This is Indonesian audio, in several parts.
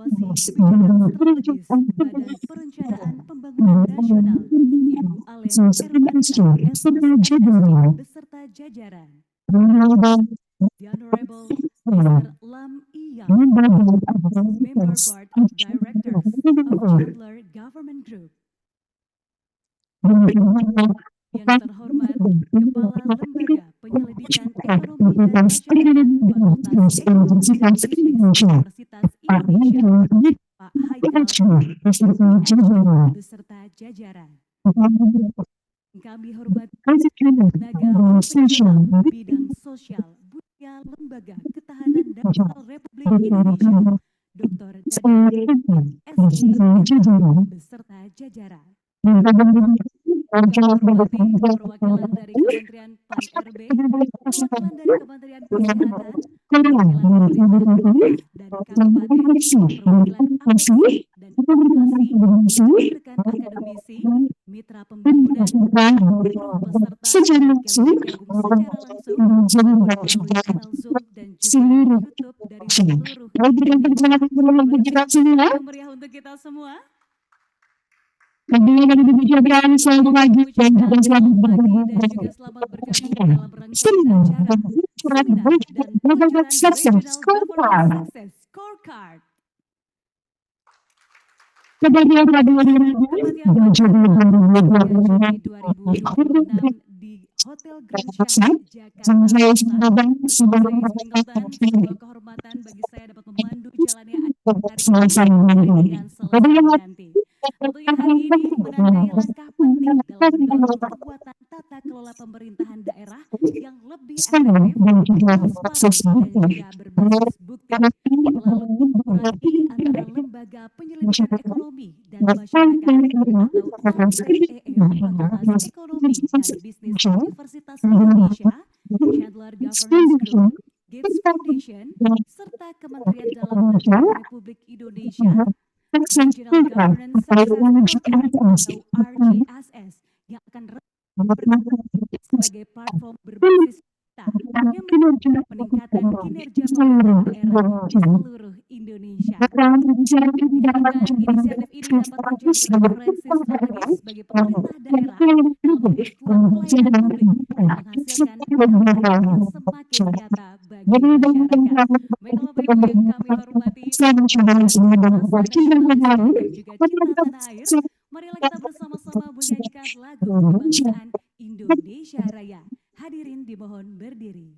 Evaluasi Kebijakan Strategis Badan Perencanaan Pembangunan Nasional, Ibu Alen Ermanita, SMSI, beserta jajaran. The Honorable Mr. Lam Iyang, Member Board of Directors of Chandler Government Group. Yang terhormat Kepala Lembaga Penyelidikan Ekonomi dan Masyarakat Fakultas Ekonomi dan Bisnis Universitas Indonesia, Pak Haikal beserta jajaran. Kami hormati tenaga profesional bidang sosial budaya Lembaga Ketahanan Nasional Republik Indonesia, Dr. S.I. beserta jajaran. Perwakilan dari Kementerian Pan-RB, perwakilan dari Kementerian Kesehatan, perwakilan dari dan Kabupaten, perwakilan akademisi dan edukasi, rekan akademisi, mitra pembangunan, peserta yang bergabung secara langsung melalui kanal Zoom dan juga YouTube dari seluruh Indonesia. Meriah untuk kita semua. Kedua dari kebijakan selamat pagi dan juga selamat bergabung dalam rangkaian acara seminar dan pelajaran Regional Government Success Scorecard. Kemudian dan juga 2026 di Hotel Grand Shah Jakarta. saya sebagai sebagai kehormatan bagi saya dapat memandu jalannya acara selesai dengan selesai nanti. Tentunya hari ini menandai langkah penting dalam mendorong kekuatan tata kelola pemerintahan daerah yang lebih efektif, transparan, dan juga berbasis bukti melalui kolaborasi antara lembaga penyelidikan ekonomi dan masyarakat atau LPEM, Fakultas Ekonomi dan Bisnis Universitas Indonesia, Chandler Government Group, Gates Foundation, serta Kementerian Dalam Negeri Republik Indonesia, Regional Governance Success atau RGSS yang akan sebagai platform berbasis data yang meningkatkan kinerja pemerintah daerah di seluruh Indonesia. Inisiatif ini dapat menjadi referensi strategis bagi pemerintah daerah dalam melakukan pelayanan publik dan menghasilkan dampak yang semakin nyata bagi masyarakat. Baiklah Bapak Ibu yang kami hormati, dan juga cinta tanah air, marilah kita bersama-sama menyanyikan lagu kebangsaan Indonesia Raya. Hadirin dimohon berdiri.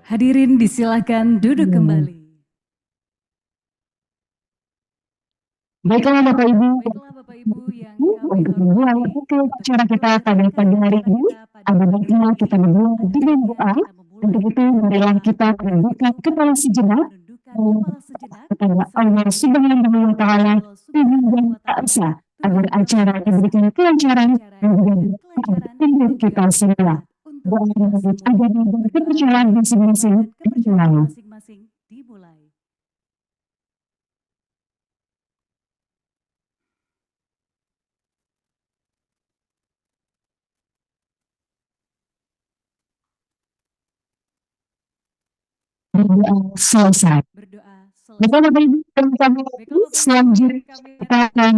Hadirin disilakan duduk kembali. Baiklah Bapak Ibu, yang kami hormati, acara kita pada pagi hari ini, ada baiknya kita berdua dengan doa Untuk itu, marilah kita menundukkan kepala sejenak kepada Allah Subhanahu wa Ta'ala dan asa agar acara diberikan kelancaran dan hidup kita semua. Agar kepercayaan masing-masing dimulai. Berdoa selesai. Bapak Ibu kami selanjutnya kita akan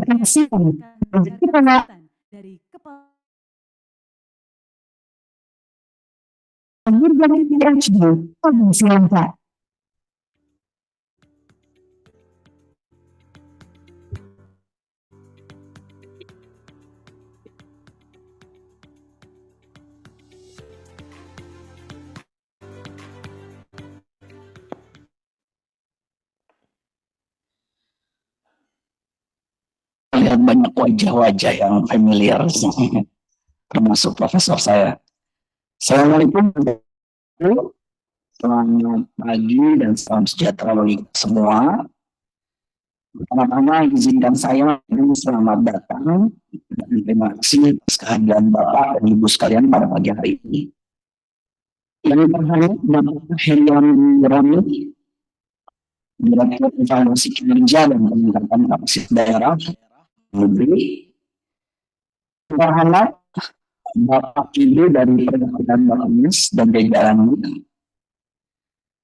menyaksikan kepala dari kepala Berbagai PhD Provinsi Langkat. Lihat banyak wajah-wajah yang familiar, termasuk profesor saya. Assalamualaikum, selamat pagi dan salam sejahtera bagi kita semua. Pertama-tama izinkan saya selamat datang dan terima kasih atas kehadiran Bapak dan Ibu sekalian pada pagi hari ini. Yang terhormat Bapak Herian Rami, Direktur Evaluasi Kinerja dan Peningkatan Kapasitas Daerah Negeri. Terhormat Bapak Ibu dari Perwakilan Bapak dan jajarannya.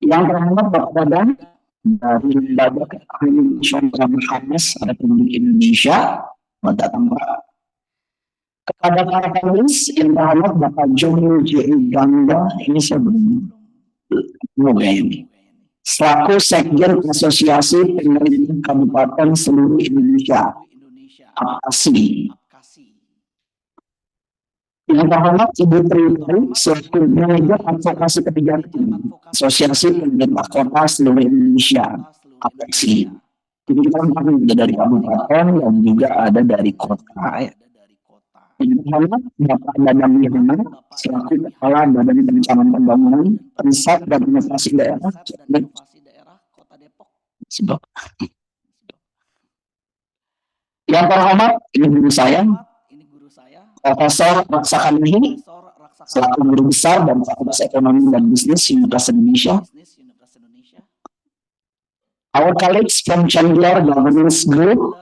Yang terhormat Bapak Dadang dari Lembaga Ketahanan Nasional Hamas Republik Indonesia. Selamat datang Pak. Kepada para penulis yang terhormat Bapak Joni J. Ganda, ini saya belum ini. Selaku Sekjen Asosiasi Pemerintah Kabupaten Seluruh Indonesia, APKASI. Yang terhormat Ibu Tri selaku Manajer Advokasi Kebijakan Asosiasi Pemerintah Kota Seluruh Indonesia, APKASI. Jadi kita ada dari kabupaten dan juga ada dari kota. Yang terhormat Bapak Dadang Yahana selaku Kepala Badan Perencanaan Pembangunan Riset dan Inovasi Daerah Kota Depok. Yang terhormat ini guru saya, Profesor Raksakanihi selaku Guru Besar dan Fakultas Ekonomi dan Bisnis Universitas Indonesia. Our colleagues from Chandler Governance Group,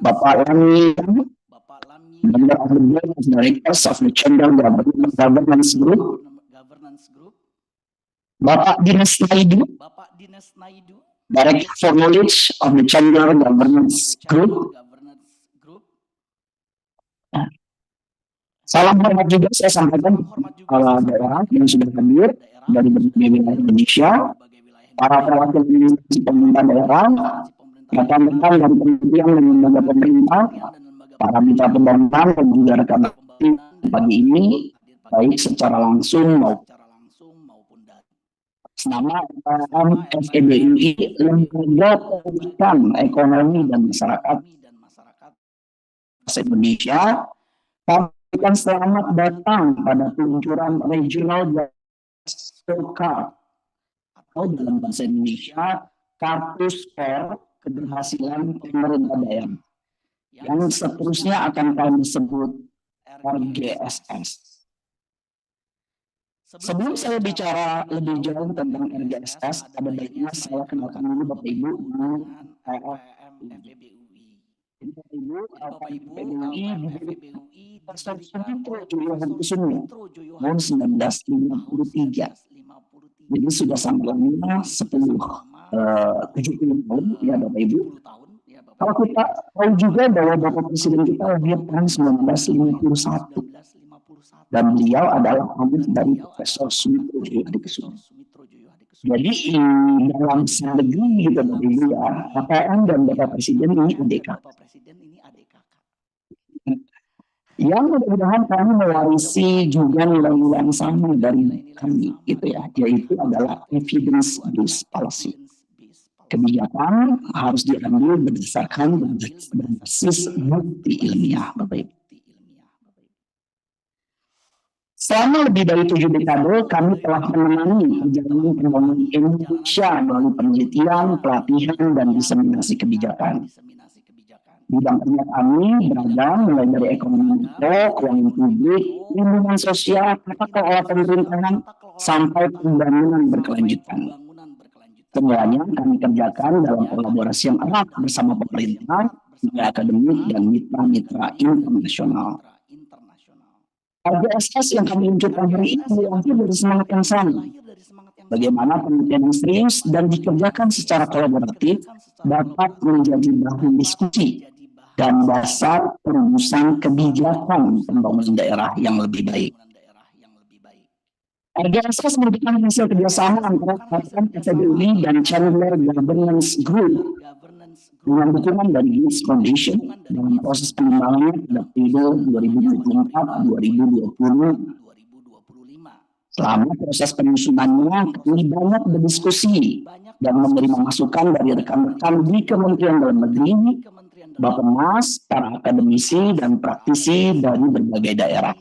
Bapak Lami, Member of the Board of Directors of the Chandler Governance Group, Bapak Dinas Naidu, Director for Knowledge of the Chandler Governance Group. Salam hormat juga saya sampaikan kepala daerah yang sudah hadir dari berbagai wilayah Indonesia, para perwakilan pemerintah daerah, rekan-rekan dari kementerian dan lembaga pemerintah, para mitra pembangunan dan juga rekan pagi ini, baik secara langsung maupun nama FEBUI, Lembaga Pendidikan Ekonomi dan Masyarakat Indonesia. Kami selamat datang pada peluncuran Regional Card atau dalam bahasa Indonesia Kartu Skor Keberhasilan Pemerintah Daerah yang seterusnya akan kami sebut RGSS. Sebelum saya bicara lebih jauh tentang RGSS, ada baiknya saya kenalkan dulu Bapak Ibu dengan FEBUI. Jadi Bapak Ibu, FEBUI Sumitro Joyo Hadikusumo tahun 1953. Jadi sudah sambalnya 70 tahun ya Bapak Ibu. Kalau kita tahu juga bahwa Bapak Presiden kita lahir tahun 1951 dan beliau adalah anak dari Profesor Sumitro Joyo Hadikusumo. Jadi dalam negeri gitu Bapak Ibu ya, KPM dan Bapak Presiden ini adik kakak. Yang mudah-mudahan kami mewarisi juga nilai-nilai yang sama dari kami gitu ya, yaitu adalah evidence based policy. Kebijakan harus diambil berdasarkan berbasis bukti ilmiah, Bapak Ibu. Selama lebih dari 7 dekade, kami telah menemani perjalanan pembangunan Indonesia melalui penelitian, pelatihan, dan diseminasi kebijakan. Bidang kerja kami beragam, mulai dari ekonomi makro, keuangan publik, lingkungan sosial, tata kelola pemerintahan, sampai pembangunan berkelanjutan. Semuanya kami kerjakan dalam kolaborasi yang erat bersama pemerintah, dunia akademik, dan mitra-mitra internasional. RGSS yang kami luncurkan hari ini lahir dari semangat yang sama. Bagaimana penelitian yang serius dan dikerjakan secara kolaboratif dapat menjadi bahan diskusi dan dasar perumusan kebijakan pembangunan daerah yang lebih baik. RGSS merupakan hasil kerjasama antara FEBUI dan Chandler Governance Group dengan dukungan dari Gates Foundation dalam proses pengembangannya pada periode 2024-2025. Selama proses penyusunannya, kami banyak berdiskusi dan menerima masukan dari rekan-rekan di Kementerian Dalam Negeri, Bappenas, para akademisi, dan praktisi dari berbagai daerah.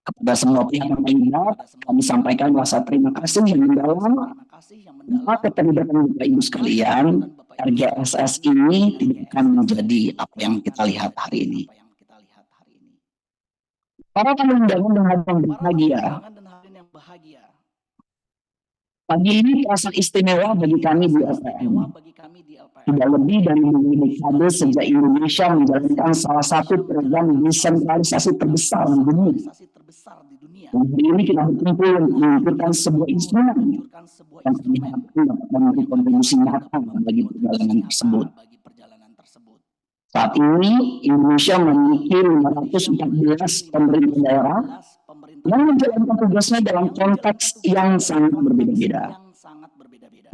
Kepada semua pihak yang terlibat, kami sampaikan rasa terima kasih yang mendalam. Tanpa keterlibatan Bapak Ibu sekalian, RGSS ini tidak akan menjadi apa yang kita lihat hari ini. Para tamu undangan dan hadirin berbahagia, pagi ini terasa istimewa bagi kami di LPM. Tidak lebih dari 2 dekade sejak Indonesia menjalankan salah satu program desentralisasi terbesar di dunia. Hari ini kita berkumpul untuk mengumpulkan sebuah instrumen yang kami harapkan dapat memberi kontribusi nyata bagi perjalanan tersebut. Saat ini Indonesia memiliki 514 pemerintah daerah yang menjalankan tugasnya dalam konteks yang sangat berbeda-beda.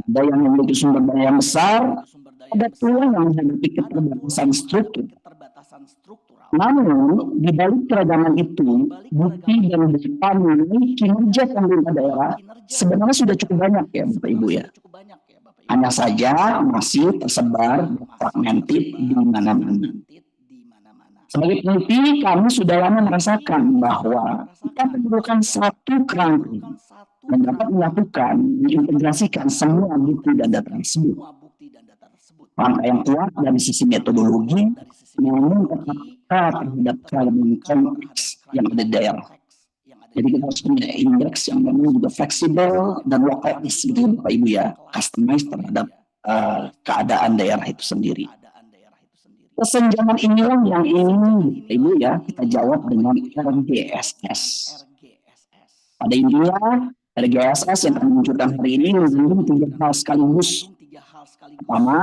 Ada yang memiliki sumber daya yang besar, ada pula yang menghadapi keterbatasan struktur. Namun, di balik keragaman itu, bukti dan data mengenai kinerja pemerintah daerah sebenarnya sudah cukup banyak ya Bapak Ibu ya. Hanya saja masih tersebar fragmented di mana-mana. Sebagai peneliti, kami sudah lama merasakan bahwa kita memerlukan satu kerangka dan dapat melakukan, mengintegrasikan semua bukti dan data tersebut. Langkah yang kuat dari sisi metodologi, namun tetap terhadap keragaman konteks yang ada di daerah. Jadi kita harus punya indeks yang memang juga fleksibel dan lokalis gitu Bapak Ibu ya, customize terhadap keadaan daerah itu sendiri. Kesenjangan inilah yang ingin Bapak Ibu ya kita jawab dengan RGSS. Pada intinya RGSS yang kami luncurkan hari ini mengandung 3 hal sekaligus. Pertama,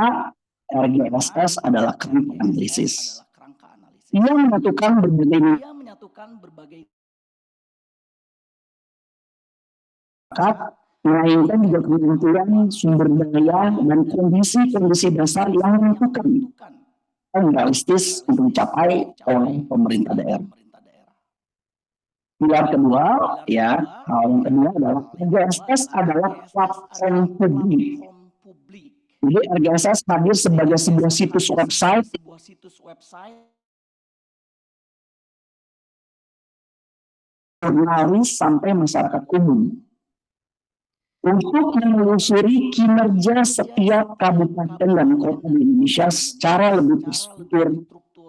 RGSS adalah kerangka analisis. Ia menyatukan berbagai melainkan juga kementerian sumber daya dan kondisi-kondisi dasar yang menentukan realistis untuk dicapai oleh pemerintah daerah. Pilar kedua, ya, hal yang kedua adalah RGSS adalah platform publik. Jadi RGSS hadir sebagai sebuah situs website jurnalis sampai masyarakat umum untuk menelusuri kinerja setiap kabupaten dan kota di Indonesia secara lebih terstruktur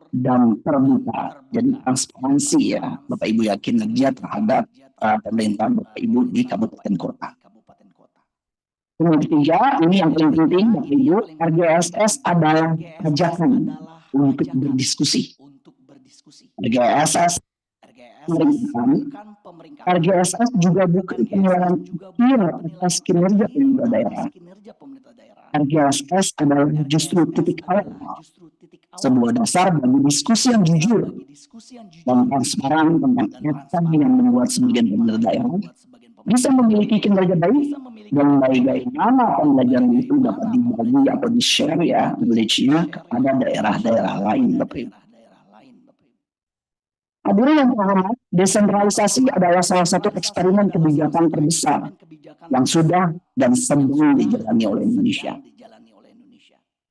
dan terbuka. Jadi transparansi ya Bapak Ibu ya kinerja terhadap pemerintahan Bapak Ibu di kabupaten kota. Yang ketiga, ini yang paling penting Bapak Ibu, RGSS adalah ajakan untuk berdiskusi. RGSS RGSS juga bukan penilaian atas kinerja pemerintah daerah. RGSS adalah justru titik awal, sebuah dasar bagi diskusi yang jujur dan transparan tentang apa yang membuat sebagian pemerintah daerah bisa memiliki kinerja baik dan bagaimana pembelajaran itu dapat dibagi atau di-share ya knowledge-nya kepada daerah-daerah lain Bapak Ibu. Hadirin yang terhormat, desentralisasi adalah salah satu eksperimen kebijakan terbesar yang sudah dan sedang dijalani oleh Indonesia.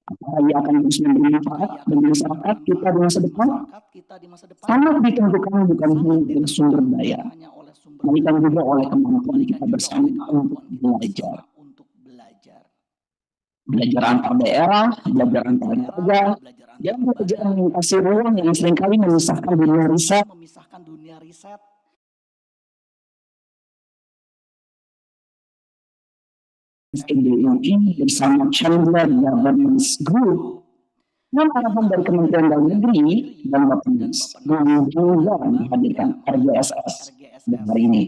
apalagi akan terus memberi manfaat bagi masyarakat kita di masa depan, sangat ditentukan bukan hanya oleh sumber daya, melainkan juga oleh kemampuan kita bersama untuk belajar. Belajar antar daerah, belajar antar warga, dan belajar melintasi ruang yang seringkali memisahkan dunia riset PBUI bersama Chandler Governance Group dan arahan dari Kementerian Dalam Negeri dan Bappenas juga menghadirkan RGSS pada hari ini.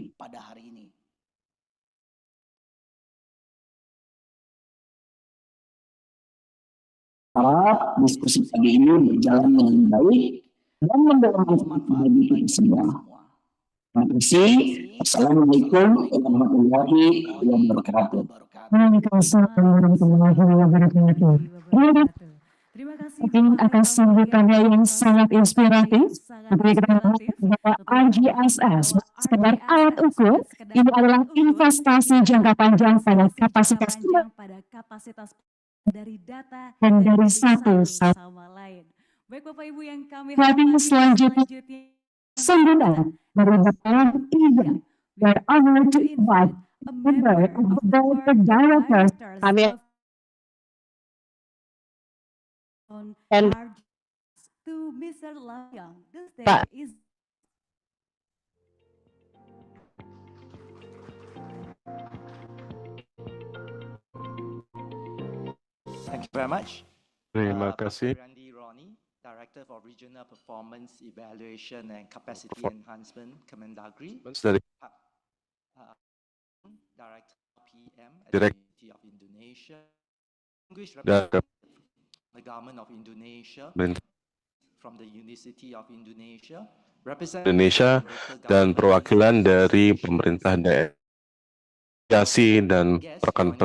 Harap diskusi pagi ini berjalan dengan baik dan membawa manfaat bagi kita semua. Terima kasih. Assalamualaikum warahmatullahi wabarakatuh. Waalaikumsalam warahmatullahi wabarakatuh. Terima kasih mungkin akan sambutannya yang sangat inspiratif. Tentunya kita mengatakan bahwa RGSS sekedar alat ukur, ini adalah investasi jangka panjang pada kapasitas dari data dan dari satu sama lain. Baik Bapak Ibu yang kami hormati, selanjutnya sambutan dari Bapak Ibu that I want to invite a member of the board of directors and to Mr. Layang. The stage is Thank you very much. Terima kasih. Randy Ronnie, Director for Regional Performance Evaluation and Capacity Enhancement, Kemendagri. Dari Director PM at the University of Indonesia. The Government of Indonesia. From the University of Indonesia. Indonesia dan perwakilan dari pemerintah daerah dan rekan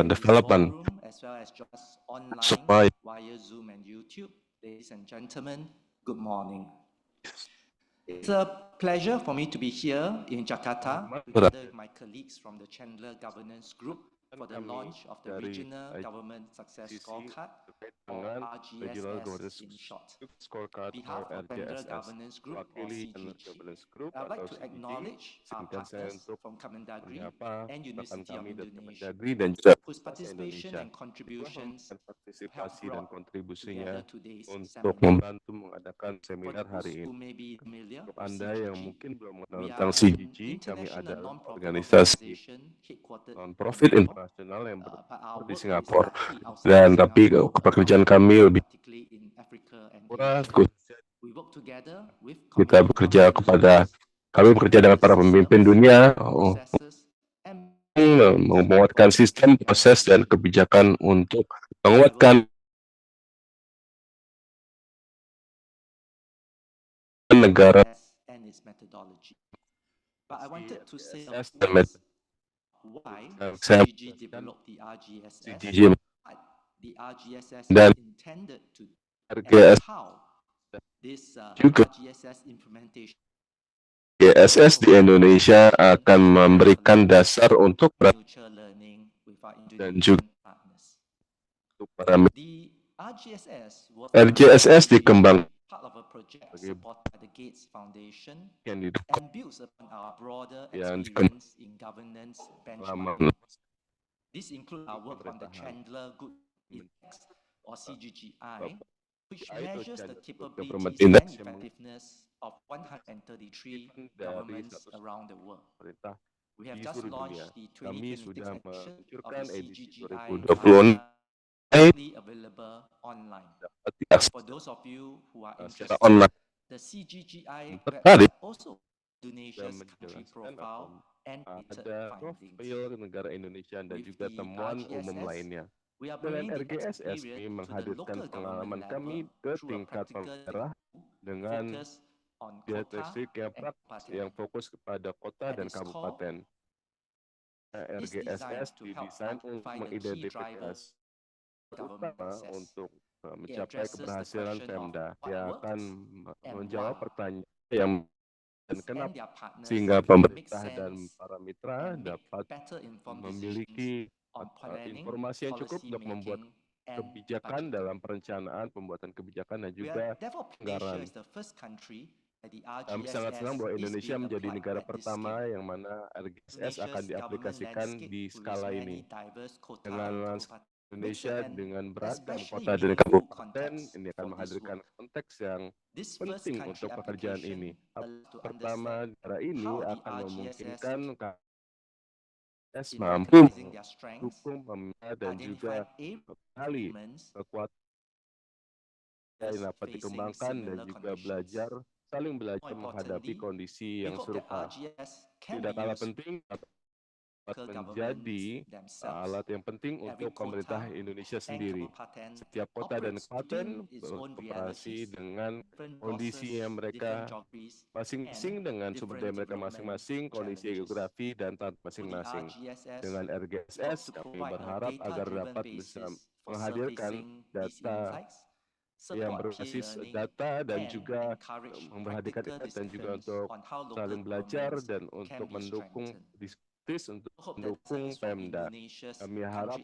development supaya via Zoom and YouTube. Ladies and gentlemen, good morning. It's a pleasure for me to be here in Jakarta together with my colleagues from the Chandler Governance Group for the launch of the Regional Government Success Scorecard, or RGSS in short. On behalf of Chandler Governance Group, or CGG, I would like to acknowledge our partners from Kemendagri and University of Indonesia, whose participation and contributions help brought together today's untuk seminar. membantu mengadakan seminar hari Who ini. may be familiar Untuk with Anda yang CGG, mungkin belum mengenal we tentang are an CGG, kami international adalah non-profit organisasi organization headquartered in non-profit Singapore. internasional yang But our berada di work is Singapura. largely outside Dan of tapi Singapore, pekerjaan kami lebih particularly in Africa and murah. Asia. We work together with Kita bekerja kami bekerja dengan para pemimpin dunia menguatkan sistem, proses, dan kebijakan untuk menguatkan negara and its methodology. But I wanted to say why CGG developed the RGSS, what the RGSS dan is intended to do, RGS and how this juga. RGSS implementation GSS di Indonesia akan memberikan dasar untuk mutual learning with our dan Indonesian juga partners. para The RGSS was RGSS dikembangkan part of a project supported by the Gates Foundation yang and builds upon our broader yang experience in governance benchmark. lama This includes our work on the Chandler Good Index, or CGGI, which measures the capabilities and effectiveness of 133 governments around the world. We have just launched the 2026 edition of the CGGI, available online. For those of you who are interested, the CGGI website also Indonesia's country profile and ada profil negara Indonesia dan juga temuan umum lainnya. Dengan RGSS kami menghadirkan pengalaman kami ke tingkat daerah dengan diagnostik yang praktis yang fokus kepada kota dan kabupaten. RGSS didesain untuk mengidentifikasi utama untuk mencapai keberhasilan Pemda. Dia akan menjawab pertanyaan yang dan kenapa sehingga pemerintah dan para mitra dapat memiliki informasi yang cukup untuk membuat kebijakan dalam perencanaan, pembuatan kebijakan dan juga anggaran. Kami sangat senang bahwa Indonesia menjadi negara pertama yang mana RGSS akan diaplikasikan di skala ini. Dengan lanskap Indonesia dengan beragam kota dan kabupaten, ini akan menghadirkan konteks yang penting untuk pekerjaan ini. Pertama, negara ini akan memungkinkan RGSS mampu mendukung, membina dan juga mengenali kekuatan yang dapat dikembangkan dan juga saling belajar menghadapi kondisi yang serupa. Tidak kalah penting dapat menjadi alat yang penting untuk pemerintah Indonesia sendiri. Setiap kota dan kabupaten beroperasi dengan kondisi yang mereka masing-masing, dengan sumber daya mereka masing-masing, kondisi geografi dan tantangan masing-masing. Dengan RGSS, kami berharap agar dapat bisa menghadirkan data yang berbasis data dan juga memperhatikan dan juga untuk saling belajar dan untuk mendukung diskusi untuk mendukung Pemda. Kami harap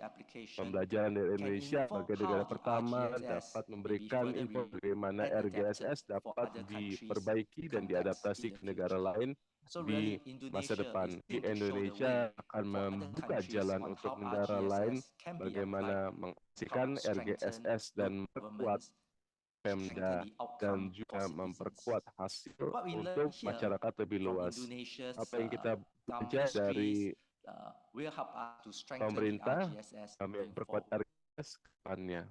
pembelajaran dari Indonesia sebagai negara pertama dapat memberikan info bagaimana RGSS dapat diperbaiki dan diadaptasi ke negara lain di masa depan. Di Indonesia akan membuka jalan untuk negara lain bagaimana mengaksikan RGSS dan memperkuat Pemda dan juga memperkuat hasil untuk masyarakat lebih luas. Apa yang kita belajar dari pemerintah, kami memperkuat RGSS ke depannya.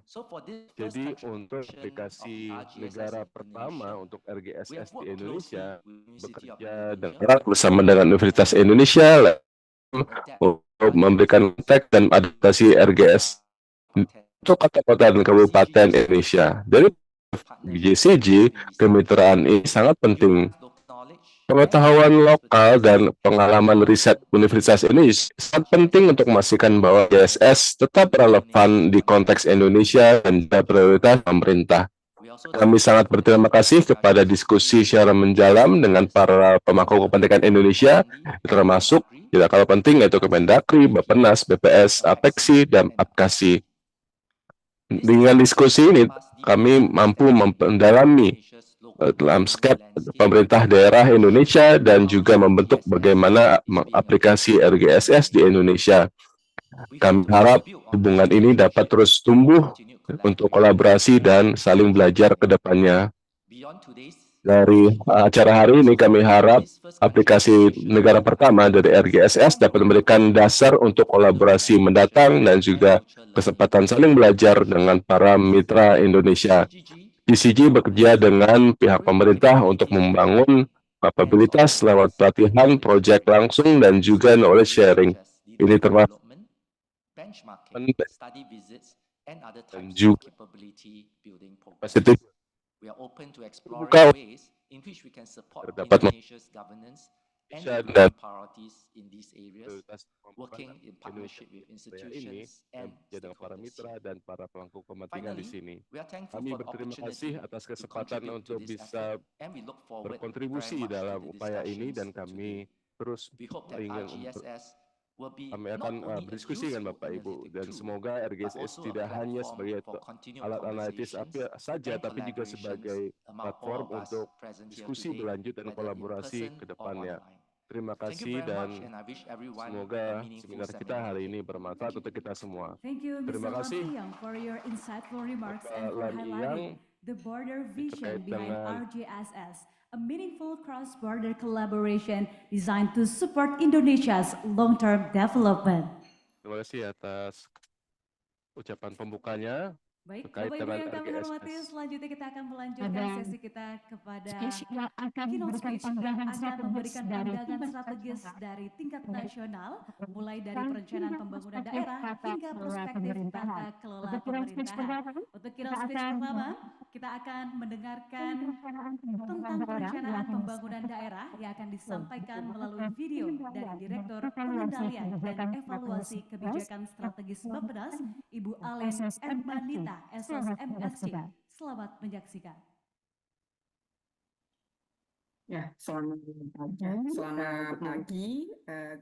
Jadi untuk aplikasi negara pertama untuk RGSS di Indonesia, bekerja erat bersama dengan Universitas Indonesia untuk memberikan teks dan adaptasi RGS untuk kota-kota dan kabupaten Indonesia. Dari JCG, kemitraan ini sangat penting. Pengetahuan lokal dan pengalaman riset Universitas Indonesia sangat penting untuk memastikan bahwa JSS tetap relevan di konteks Indonesia dan prioritas pemerintah. Kami sangat berterima kasih kepada diskusi secara mendalam dengan para pemangku kepentingan Indonesia, termasuk tidak kalah penting yaitu Kemendagri, Bappenas, BPS, Apexi, dan Apkasi. Dengan diskusi ini, kami mampu mendalami landscape pemerintah daerah Indonesia dan juga membentuk bagaimana aplikasi RGSS di Indonesia. Kami harap hubungan ini dapat terus tumbuh untuk kolaborasi dan saling belajar ke depannya. Dari acara hari ini, kami harap aplikasi negara pertama dari RGSS dapat memberikan dasar untuk kolaborasi mendatang dan juga kesempatan saling belajar dengan para mitra Indonesia. GCG bekerja dengan pihak pemerintah untuk membangun kapabilitas lewat pelatihan, proyek langsung, dan juga knowledge sharing. Ini termasuk dan juga positif buka terdapat dan ini dengan para mitra dan para pemangku kepentingan di sini. Kami berterima kasih atas kesempatan untuk bisa berkontribusi dalam upaya ini dan kami terus ingin kami akan berdiskusi dengan Bapak Ibu dan semoga RGSS tidak hanya sebagai alat analitis saja tapi juga sebagai platform untuk diskusi berlanjut dan kolaborasi ke depannya. Terima kasih dan semoga seminar kita hari ini bermanfaat untuk kita semua. Terima kasih Bapak Lan Iyang terkait dengan RGSS, a meaningful cross-border collaboration designed to support Indonesia's long-term development. Terima kasih atas ucapan pembukanya. Baik, Bapak Ibu yang kami hormati, selanjutnya kita akan melanjutkan sesi kita kepada keynote speech yang akan memberikan pandangan strategis dari tingkat nasional, mulai dari perencanaan pembangunan daerah hingga perspektif tata kelola pemerintahan. Untuk keynote speech pertama, kita akan mendengarkan tentang perencanaan pembangunan daerah yang akan disampaikan melalui video dari Direktur Pengendalian dan Evaluasi Kebijakan Strategis Bappenas, Ibu Alen Ermanita, SOS MSC. Selamat menyaksikan. Ya, selamat pagi,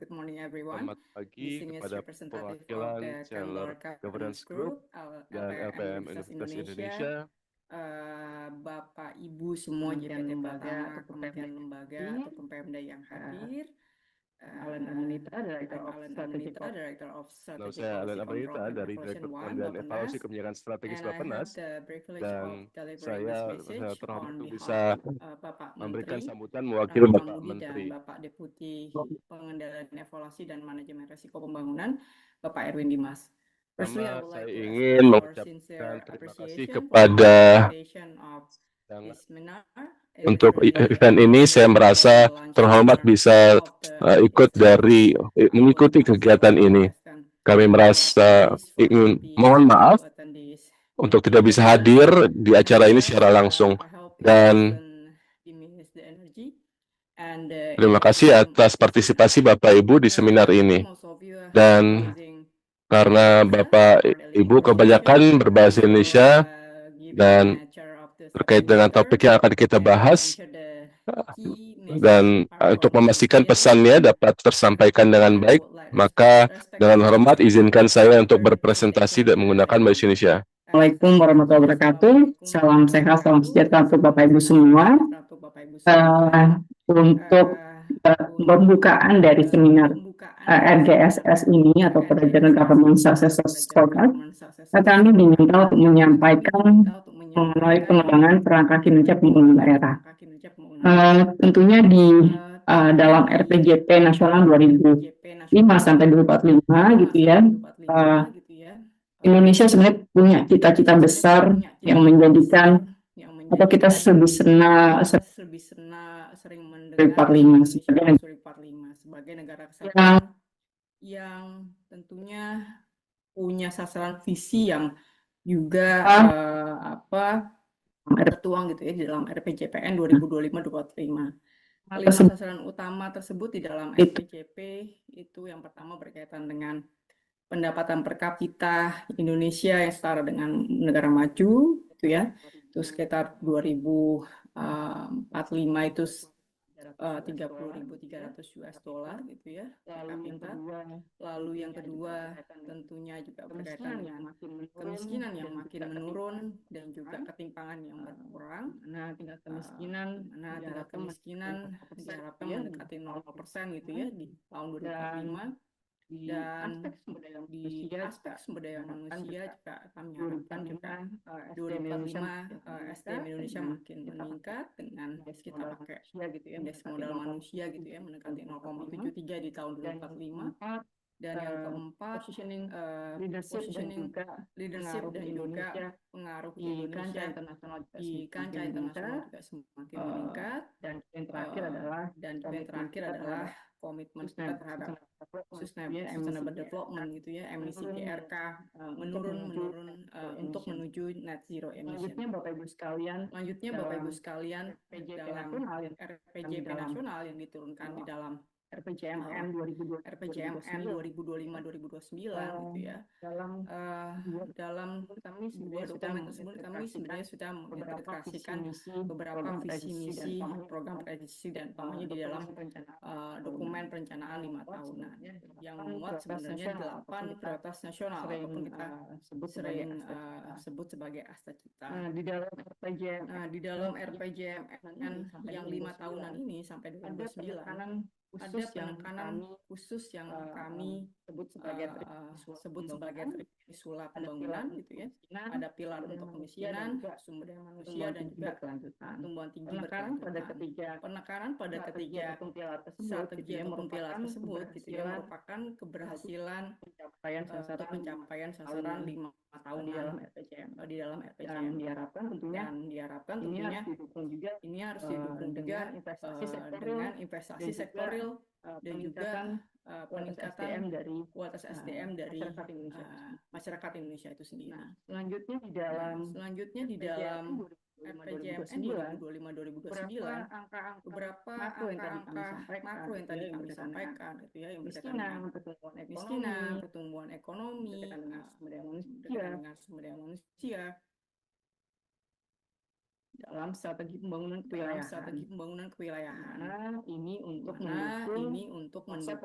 good morning everyone. Selamat pagi Distinguished kepada representative of perwakilan the Chandler Candler Governance Governance Group Group, dan LPM Universitas Universitas Indonesia, Indonesia, Bapak Ibu semua Kementerian JPT lembaga Pertama, atau kementerian lembaga ataupun Pemda yang hadir. Alan Amunita, Director of Alan Strategic Amunita, Director of Nama Strategic saya Alan Policy Control Abanita and dari Evaluation Direktur 1, Pengendalian Evaluasi Bappenas, Kebijakan Strategis and I have Bappenas, the privilege dan of delivering saya this message terhormat on untuk bisa behalf Bapak memberikan Menteri sambutan mewakili Retno Bapak Marsudi dan Menteri. Bapak Deputi Pengendalian Evaluasi dan Manajemen Risiko Pembangunan, Bapak Erwin Dimas. Firstly, I Pertama, would saya like to ingin express our mengucapkan sincere terima kasih appreciation kepada for the invitation of sangat this seminar. untuk event ini. Saya merasa terhormat bisa ikut dari mengikuti kegiatan ini. Kami merasa ingin mohon maaf untuk tidak bisa hadir di acara ini secara langsung, dan terima kasih atas partisipasi Bapak Ibu di seminar ini. Dan karena Bapak Ibu kebanyakan berbahasa Indonesia dan terkait dengan topik yang akan kita bahas, dan untuk memastikan pesannya dapat tersampaikan dengan baik, maka dengan hormat izinkan saya untuk berpresentasi dan menggunakan bahasa Indonesia. Assalamualaikum warahmatullahi wabarakatuh. Salam sehat, salam sejahtera untuk Bapak Ibu semua. Untuk pembukaan dari seminar RGSS ini atau President Government Success Scorecard, kami diminta untuk menyampaikan mengenai pengembangan perangkat kinerja pembangunan daerah. Tentunya di dalam RPJP nasional 2005 sampai 2045 gitu ya. Indonesia sebenarnya punya cita-cita besar yang menjadikan atau kita lebih sering mendengar 45 sebagai negara kesatuan yang tentunya punya sasaran visi yang juga tertuang gitu ya di dalam RPJPN 2025-2045. 5 sasaran utama tersebut di dalam RPJP itu yang pertama berkaitan dengan pendapatan per kapita Indonesia yang setara dengan negara maju gitu ya. Itu sekitar 2045 itu 30.300 US dollar gitu ya per kapita. Lalu yang kedua tentunya juga berkaitan dengan kemiskinan yang makin menurun dan juga ketimpangan yang berkurang. Tingkat kemiskinan diharapkan mendekati 0% gitu ya di tahun 2045. Dan di aspek sumber daya manusia juga kami harapkan juga 2045 SDM Indonesia makin meningkat dengan kita pakai indeks modal manusia gitu ya mendekati 0,73 di tahun 2045. Dan yang keempat leadership dan juga pengaruh Indonesia di kancah internasional juga semakin meningkat. Dan yang terakhir adalah komitmen kita terhadap sustainable development gitu ya, emisi GRK menurun untuk menuju net zero emission. Lanjutnya Bapak Ibu sekalian dalam RPJP nasional yang diturunkan di dalam RPJMN 2025-2029 gitu ya. Dalam dua dokumen tersebut kami sebenarnya sudah mengintegrasikan beberapa visi misi program prediksi dan utamanya di dalam dokumen perencanaan 5 tahunan yang memuat sebenarnya 8 prioritas nasional ataupun kita sering sebut sebagai asta cita. Di dalam RPJMN yang 5 tahunan ini sampai 2029 ada penekanan khusus yang kami sebut sebagai trisula pembangunan gitu ya. Ada pilar untuk kemiskinan, sumber daya manusia dan juga pertumbuhan tinggi berkelanjutan. Penekanan pada ketiga strategi ataupun pilar tersebut gitu ya merupakan keberhasilan untuk pencapaian sasaran 5 tahunan di dalam RPJM. Dan diharapkan tentunya ini harus didukung juga dengan investasi sektorial dan juga peningkatan kualitas SDM dari masyarakat Indonesia itu sendiri. Selanjutnya di dalam RPJMN 2025-2029 beberapa angka makro yang tadi kami sampaikan gitu ya yang berkaitan dengan kemiskinan, pertumbuhan ekonomi, berkaitan dengan sumber daya manusia dalam strategi pembangunan kewilayahan. Nah, ini untuk mendukung konsep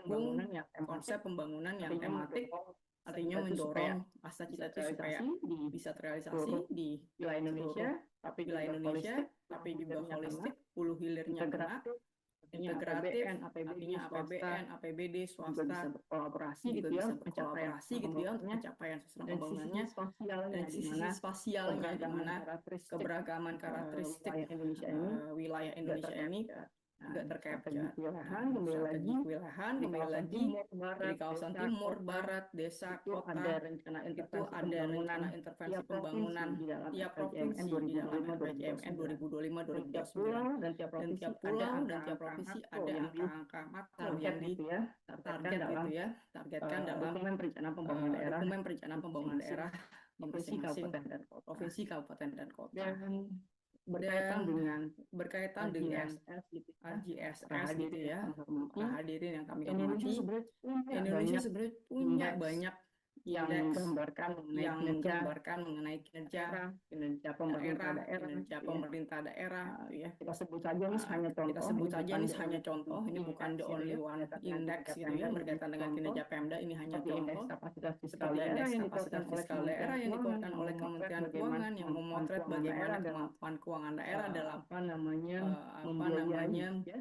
pembangunan yang tematik, artinya mendorong asa cita itu supaya bisa terrealisasi di wilayah Indonesia, tapi juga holistik, hulu hilirnya kena, integratif, artinya APBN, APBD, swasta juga bisa berkolaborasi gitu ya untuk pencapaian sasaran pembangunannya, dan sisi spasialnya di mana keberagaman karakteristik wilayah Indonesia ini juga tercapture. Kembali lagi dari kawasan timur, barat, desa, kota, itu ada rencana intervensi pembangunan tiap provinsi di dalam RPJMN 2025-2029, dan tiap provinsi ada angka-angka makro yang ditargetkan dalam dokumen perencanaan pembangunan daerah di masing-masing provinsi, kabupaten, dan kota. Berkaitan dengan RGSS gitu ya, para hadirin yang kami hormati, Indonesia sebenarnya punya banyak menggambarkan mengenai kinerja pemerintah daerah gitu ya. Kita sebut saja ini hanya contoh, ini bukan the only one index gitu ya berkaitan dengan kinerja Pemda, ini hanya contoh. Seperti indeks kapasitas fiskal daerah yang dikeluarkan oleh Kementerian Keuangan yang memotret bagaimana kemampuan keuangan daerah dalam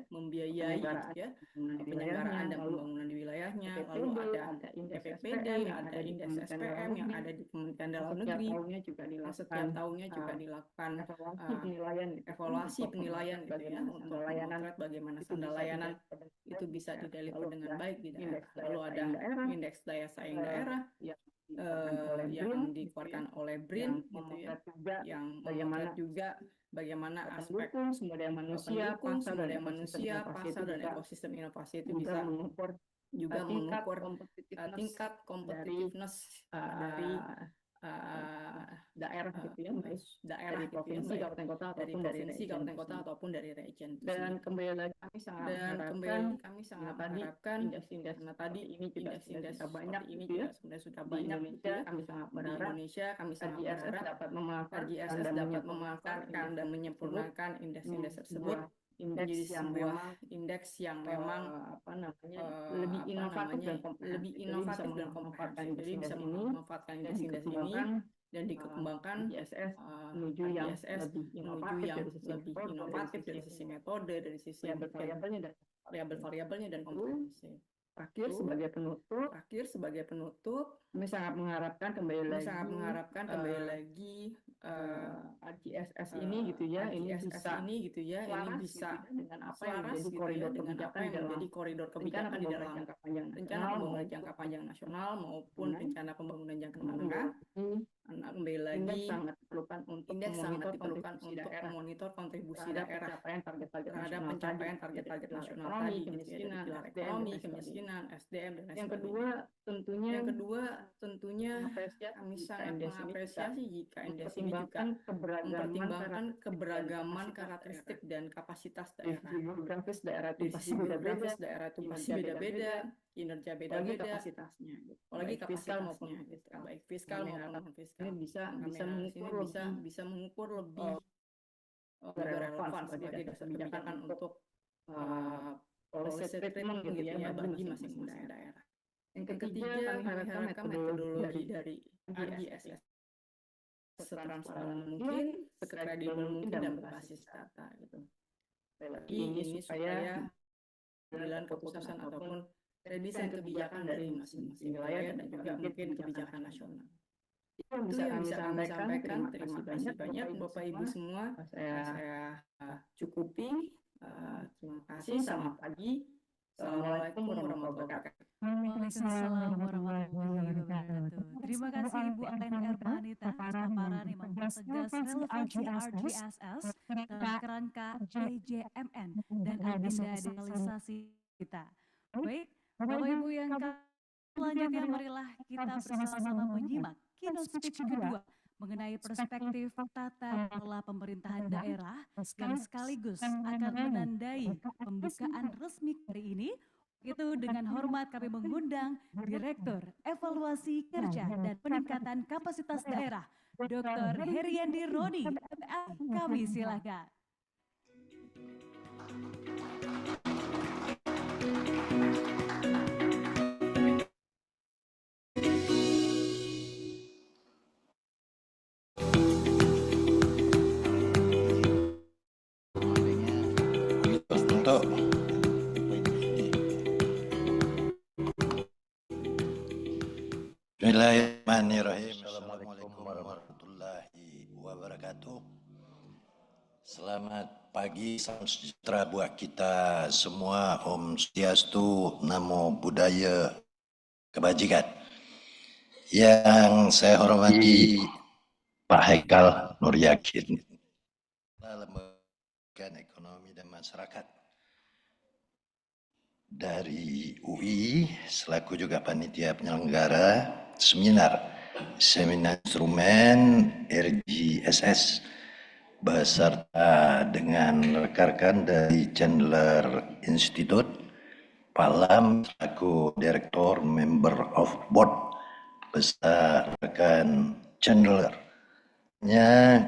membiayai gitu ya penyelenggaraan dan pembangunan di wilayahnya. Lalu ada PPPD, ada indeks SPM yang ada di Kementerian Dalam Negeri, setiap tahunnya juga dilakukan evaluasi penilaian gitu ya untuk memotret bagaimana standar layanan itu bisa dideliver dengan baik di daerah. Lalu ada indeks daya saing daerah yang dikeluarkan oleh BRIN gitu ya, yang memotret juga bagaimana aspek sumber daya manusia, pasar dan ekosistem inovasi itu bisa mengukur tingkat competitiveness dari daerah gitu ya, dari provinsi, kabupaten kota ataupun dari region. Dan kembali lagi kami sangat mengharapkan indeks tadi ini juga sudah banyak ini juga sebenarnya sudah banyak di Indonesia. Kami sangat berharap RGSS dapat memanfaatkan dan menyempurnakan indeks-indeks tersebut menjadi sebuah indeks yang memang lebih inovatif dan komprehensif. Jadi bisa memanfaatkan indeks-indeks ini dan dikembangkan menuju yang lebih inovatif dari sisi metode, dari sisi variabelnya dan komprehensif. Terakhir sebagai penutup, kami sangat mengharapkan kembali lagi RGSS ini gitu ya, ini bisa dengan apa yang menjadi koridor kebijakan di dalam rencana pembangunan jangka panjang nasional maupun rencana pembangunan jangka menengah. Kembali lagi indeks sangat diperlukan untuk memonitor kontribusi daerah terhadap pencapaian target-target nasional tadi, kemiskinan, kemiskinan, SDM dan lain sebagainya. Yang kedua tentunya kami sangat mengapresiasi jika indeks ini juga mempertimbangkan keberagaman karakteristik dan kapasitas daerah. Dari sisi geografis daerah itu pasti beda-beda, kinerja beda-beda, apalagi kapasitasnya gitu, baik fiskal maupun non fiskal. Ini bisa mengukur lebih relevan sebagai dasar kebijakan untuk policy treatment gitu ya bagi masing-masing daerah. Yang ketiga, kami harapkan metodologi dari RGSS setransparan mungkin, sekredibel mungkin dan berbasis data gitu. Ini supaya pengambilan keputusan ataupun redesign kebijakan dari masing-masing wilayah dan juga mungkin kebijakan nasional. Itu yang bisa kami sampaikan. Terima kasih banyak Bapak Ibu semua. Saya cukupi. Terima kasih. Selamat pagi. Assalamualaikum warahmatullahi wabarakatuh. Waalaikumsalam warahmatullahi wabarakatuh. Terima kasih Ibu Ain Ermanita paparan yang mempertegas relevansi RGSS dalam kerangka PJMN dan agenda digitalisasi kita. Baik, Bapak Ibu yang selanjutnya marilah kita bersama-sama menyimak keynote speech kedua mengenai perspektif tata kelola pemerintahan daerah yang sekaligus akan menandai pembukaan resmi hari ini Itu dengan hormat kami mengundang Direktur Evaluasi Kerja dan Peningkatan Kapasitas Daerah, Dr. Heriandi Roni, ML. Kami silakan. Bismillahirrahmanirrahim. Assalamualaikum warahmatullahi wabarakatuh. Selamat pagi, salam sejahtera buat kita semua. Om Swastiastu, Namo Buddhaya, kebajikan. Yang saya hormati Pak Haikal Nur Yakin, Lembaga Ekonomi dan Masyarakat dari UI, selaku juga panitia penyelenggara seminar instrumen RGSS beserta dengan rekan-rekan dari Chandler Institute, Pak Lam selaku Direktur Member of Board beserta rekan Chandler.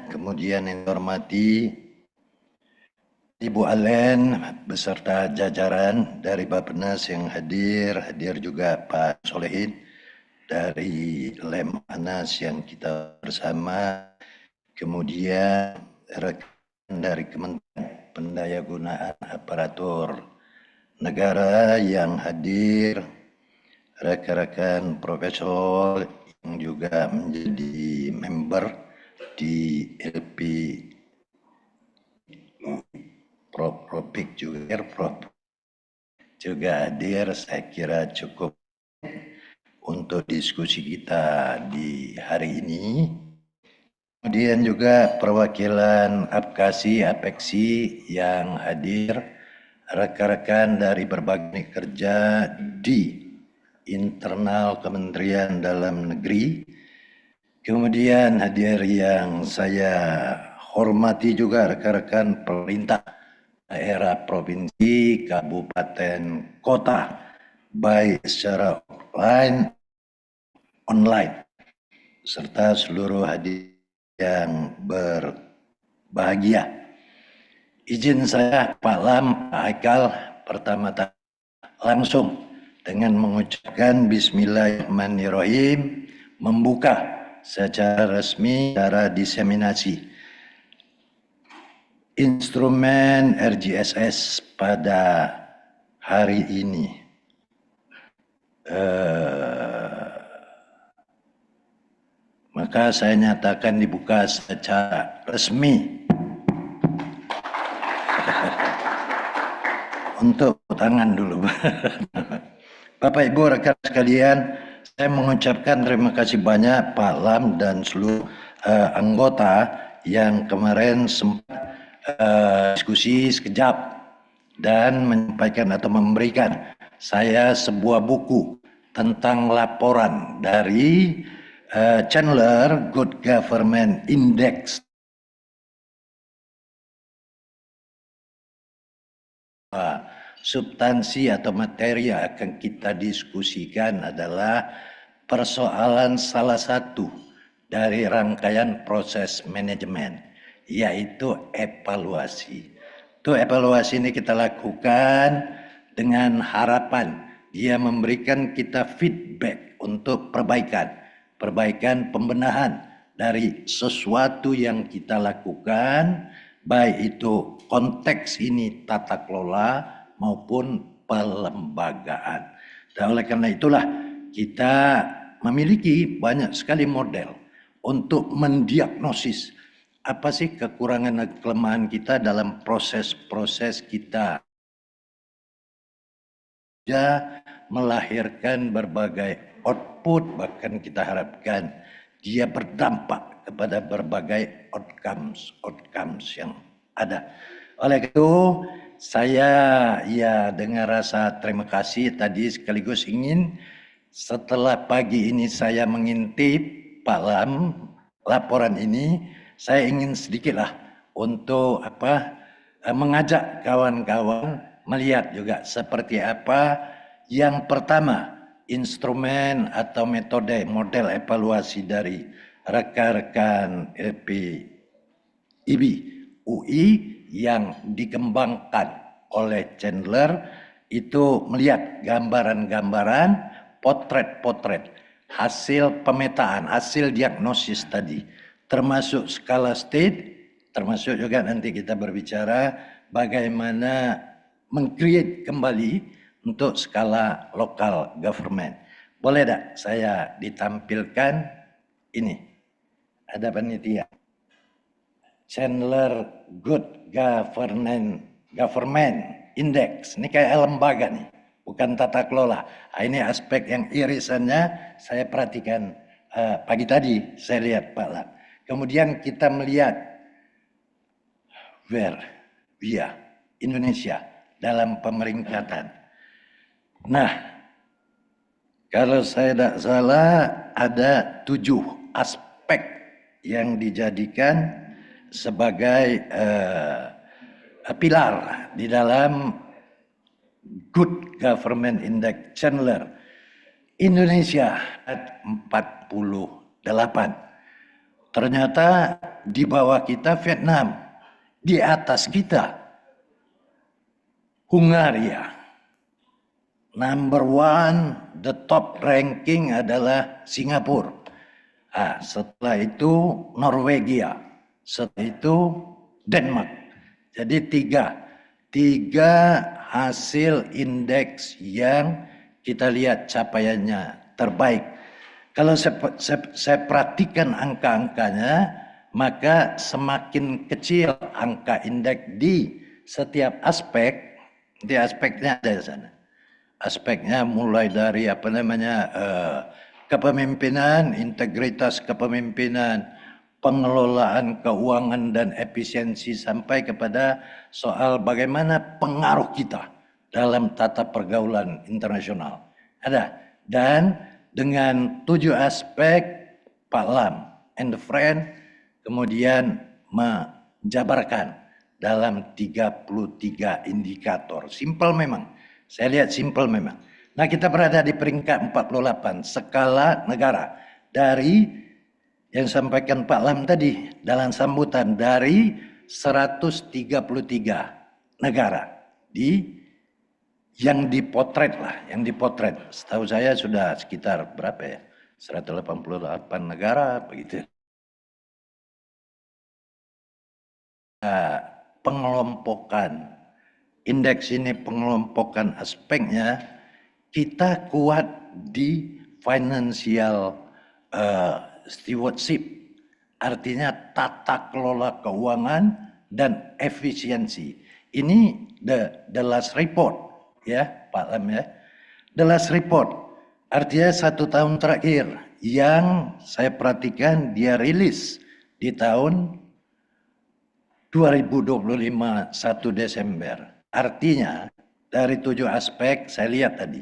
Kemudian yang dihormati Ibu Alen beserta jajaran dari Bappenas yang hadir juga Pak Solehin dari Lemhanas yang kita bersama, kemudian rekan dari Kementerian Pendayagunaan Aparatur Negara yang hadir, rekan-rekan profesor yang juga menjadi member di LP Propik juga hadir. Saya kira cukup untuk diskusi kita di hari ini. Kemudian juga perwakilan APEKSI yang hadir, rekan-rekan dari berbagai kerja di internal Kementerian Dalam Negeri. Kemudian hadir yang saya hormati juga rekan-rekan pemerintah daerah, provinsi, kabupaten, kota, baik secara online, serta seluruh hadir yang berbahagia. Izin saya Pak Lam, Pak Haikal, pertama-tama langsung dengan mengucapkan Bismillahirrahmanirrahim, membuka secara resmi cara diseminasi instrumen RGSS pada hari ini. Maka saya nyatakan dibuka secara resmi. Untuk tangan dulu. Bapak Ibu rekan sekalian, saya mengucapkan terima kasih banyak Pak Lam dan seluruh anggota yang kemarin sempat diskusi sekejap dan menyampaikan atau memberikan saya sebuah buku tentang laporan dari Chandler Good Government Index. Substansi atau materi yang akan kita diskusikan adalah persoalan salah satu dari rangkaian proses manajemen, yaitu evaluasi. Itu evaluasi ini kita lakukan dengan harapan dia memberikan kita feedback untuk perbaikan pembenahan dari sesuatu yang kita lakukan, baik itu konteks ini tata kelola maupun pelembagaan. Dan oleh karena itulah kita memiliki banyak sekali model untuk mendiagnosis apa sih kekurangan dan kelemahan kita dalam proses-proses kita melahirkan berbagai output, bahkan kita harapkan dia berdampak kepada berbagai outcomes yang ada. Oleh itu saya dengan rasa terima kasih tadi sekaligus ingin setelah pagi ini saya mengintip Pak Lam laporan ini, saya ingin sedikitlah untuk mengajak kawan-kawan melihat juga seperti apa Yang pertama, instrumen atau metode model evaluasi dari rekan-rekan IB UI yang dikembangkan oleh Chandler itu melihat gambaran-gambaran, potret-potret, hasil pemetaan, hasil diagnosis tadi, termasuk skala state, termasuk juga nanti kita berbicara bagaimana meng-create kembali untuk skala lokal government. Boleh tak saya ditampilkan ini? Ada panitia. Chandler Good Government Index. Ini kayak lembaga nih, bukan tata kelola. Ini aspek yang irisannya saya perhatikan pagi tadi, saya lihat Pak Lam. Kemudian kita melihat where we are, Indonesia dalam pemeringkatan. Nah, kalau saya tidak salah ada 7 aspek yang dijadikan sebagai pilar di dalam Good Government Index Chandler. Indonesia 48. Ternyata di bawah kita Vietnam, di atas kita Hungaria. Number 1, the top ranking adalah Singapura. Setelah itu Norwegia, setelah itu Denmark. Jadi tiga hasil indeks yang kita lihat capaiannya terbaik. Kalau saya perhatikan angka-angkanya, maka semakin kecil angka indeks di setiap aspek, di aspeknya ada di sana. Aspeknya mulai dari kepemimpinan, integritas kepemimpinan, pengelolaan keuangan dan efisiensi, sampai kepada soal bagaimana pengaruh kita dalam tata pergaulan internasional. Ada. Dan dengan 7 aspek, Pak Lam and the friend kemudian menjabarkan dalam 33 indikator. Simpel memang. Saya lihat simpel memang. Nah, kita berada di peringkat 48 skala negara. Dari yang sampaikan Pak Lam tadi dalam sambutan, dari 133 negara yang dipotret lah, yang dipotret. Setahu saya sudah sekitar berapa ya? 188 negara begitu. Pengelompokan indeks ini, pengelompokan aspeknya, kita kuat di financial stewardship, artinya tata kelola keuangan dan efisiensi. Ini the last report ya Pak Lam ya. The last report artinya 1 tahun terakhir yang saya perhatikan dia rilis di tahun 2025 1 Desember. Artinya dari 7 aspek saya lihat tadi,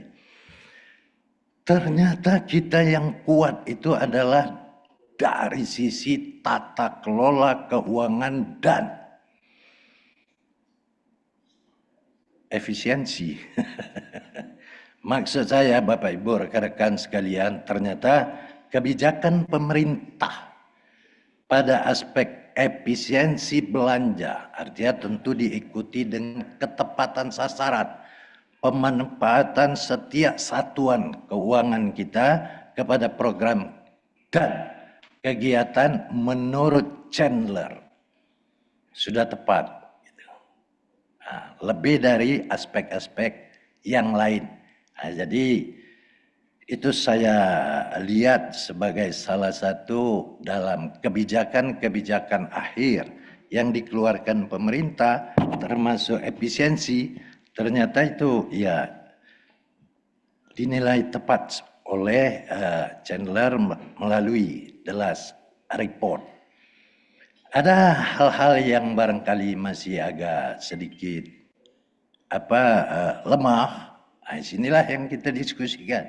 ternyata kita yang kuat itu adalah dari sisi tata kelola keuangan dan efisiensi. Maksud saya Bapak Ibu rekan-rekan sekalian, ternyata kebijakan pemerintah pada aspek efisiensi belanja, artinya tentu diikuti dengan ketepatan sasaran, pemanfaatan setiap satuan keuangan kita kepada program dan kegiatan menurut Chandler sudah tepat. Lebih dari aspek-aspek yang lain. Jadi itu saya lihat sebagai salah satu dalam kebijakan-kebijakan akhir yang dikeluarkan pemerintah, termasuk efisiensi, ternyata itu ya dinilai tepat oleh Chandler melalui the last report. Ada hal-hal yang barangkali masih agak sedikit lemah. Sinilah yang kita diskusikan.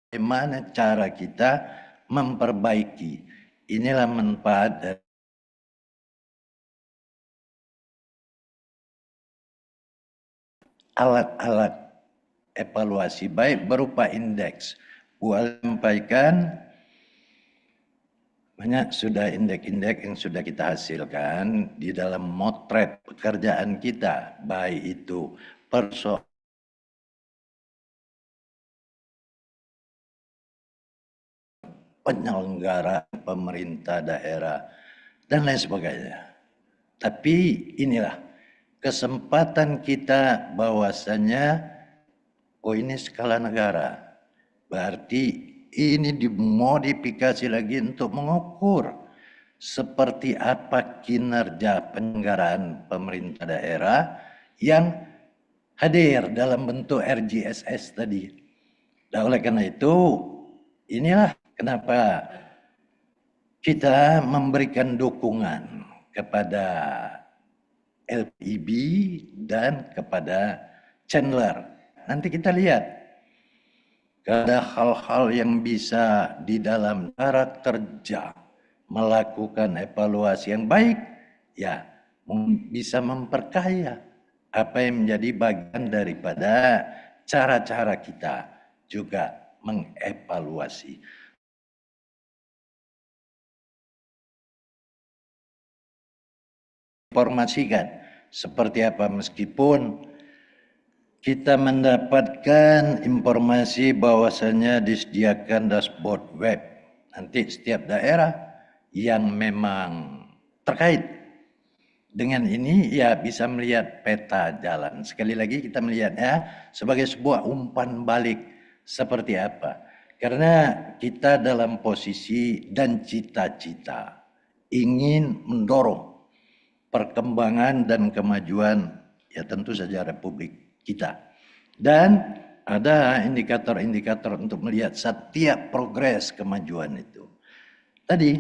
Bagaimana cara kita memperbaiki? Inilah manfaat dari alat-alat evaluasi baik berupa indeks. Bu Ali sampaikan banyak sudah indeks-indeks yang sudah kita hasilkan di dalam motret pekerjaan kita, baik itu persoalan penyelenggaraan pemerintah daerah dan lain sebagainya. Tapi inilah kesempatan kita bahwasanya ini skala negara. Berarti ini dimodifikasi lagi untuk mengukur seperti apa kinerja penyelenggaraan pemerintah daerah yang hadir dalam bentuk RGSS tadi. Dan oleh karena itu, inilah kenapa kita memberikan dukungan kepada LPIB dan kepada Chandler. Nanti kita lihat ada hal-hal yang bisa di dalam cara kerja melakukan evaluasi yang baik, ya bisa memperkaya apa yang menjadi bagian daripada cara-cara kita juga mengevaluasi. Informasikan seperti apa meskipun kita mendapatkan informasi bahwasanya disediakan dashboard web. Nanti setiap daerah yang memang terkait dengan ini ya bisa melihat peta jalan. Sekali lagi kita melihatnya sebagai sebuah umpan balik seperti apa. Karena kita dalam posisi dan cita-cita ingin mendorong perkembangan dan kemajuan ya tentu saja Republik kita. Dan ada indikator-indikator untuk melihat setiap progres kemajuan itu. Tadi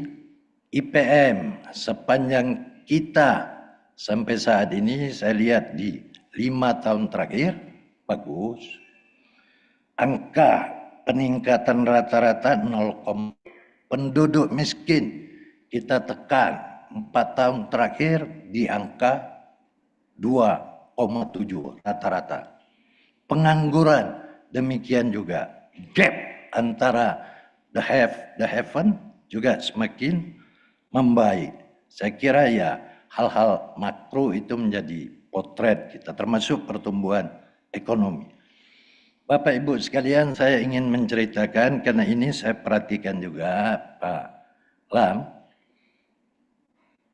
IPM sepanjang kita sampai saat ini saya lihat di 5 tahun terakhir bagus. Angka peningkatan rata-rata 0, penduduk miskin kita tekan 4 tahun terakhir di angka 2,7 rata-rata. Pengangguran demikian juga. Gap antara the have, the haven't juga semakin membaik. Saya kira ya hal-hal makro itu menjadi potret kita termasuk pertumbuhan ekonomi. Bapak Ibu sekalian, saya ingin menceritakan karena ini saya perhatikan juga Pak Lam.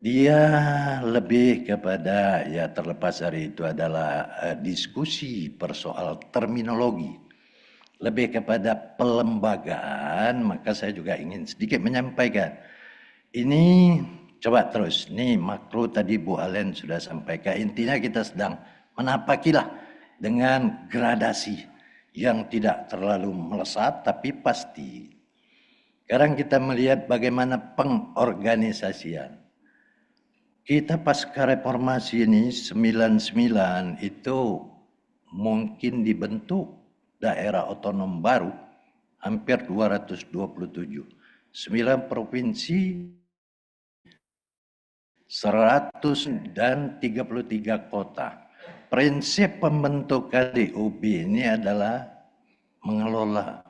Dia lebih kepada ya terlepas dari itu adalah diskusi persoal terminologi. Lebih kepada pelembagaan, maka saya juga ingin sedikit menyampaikan. Ini coba terus, ini makro tadi Bu Alen sudah sampaikan. Intinya kita sedang menapakilah dengan gradasi yang tidak terlalu melesat tapi pasti. Sekarang kita melihat bagaimana pengorganisasian. Kita pasca reformasi ini 99 itu mungkin dibentuk daerah otonom baru hampir 227. 9 provinsi 133 kota. Prinsip pembentukan DUB ini adalah mengelola.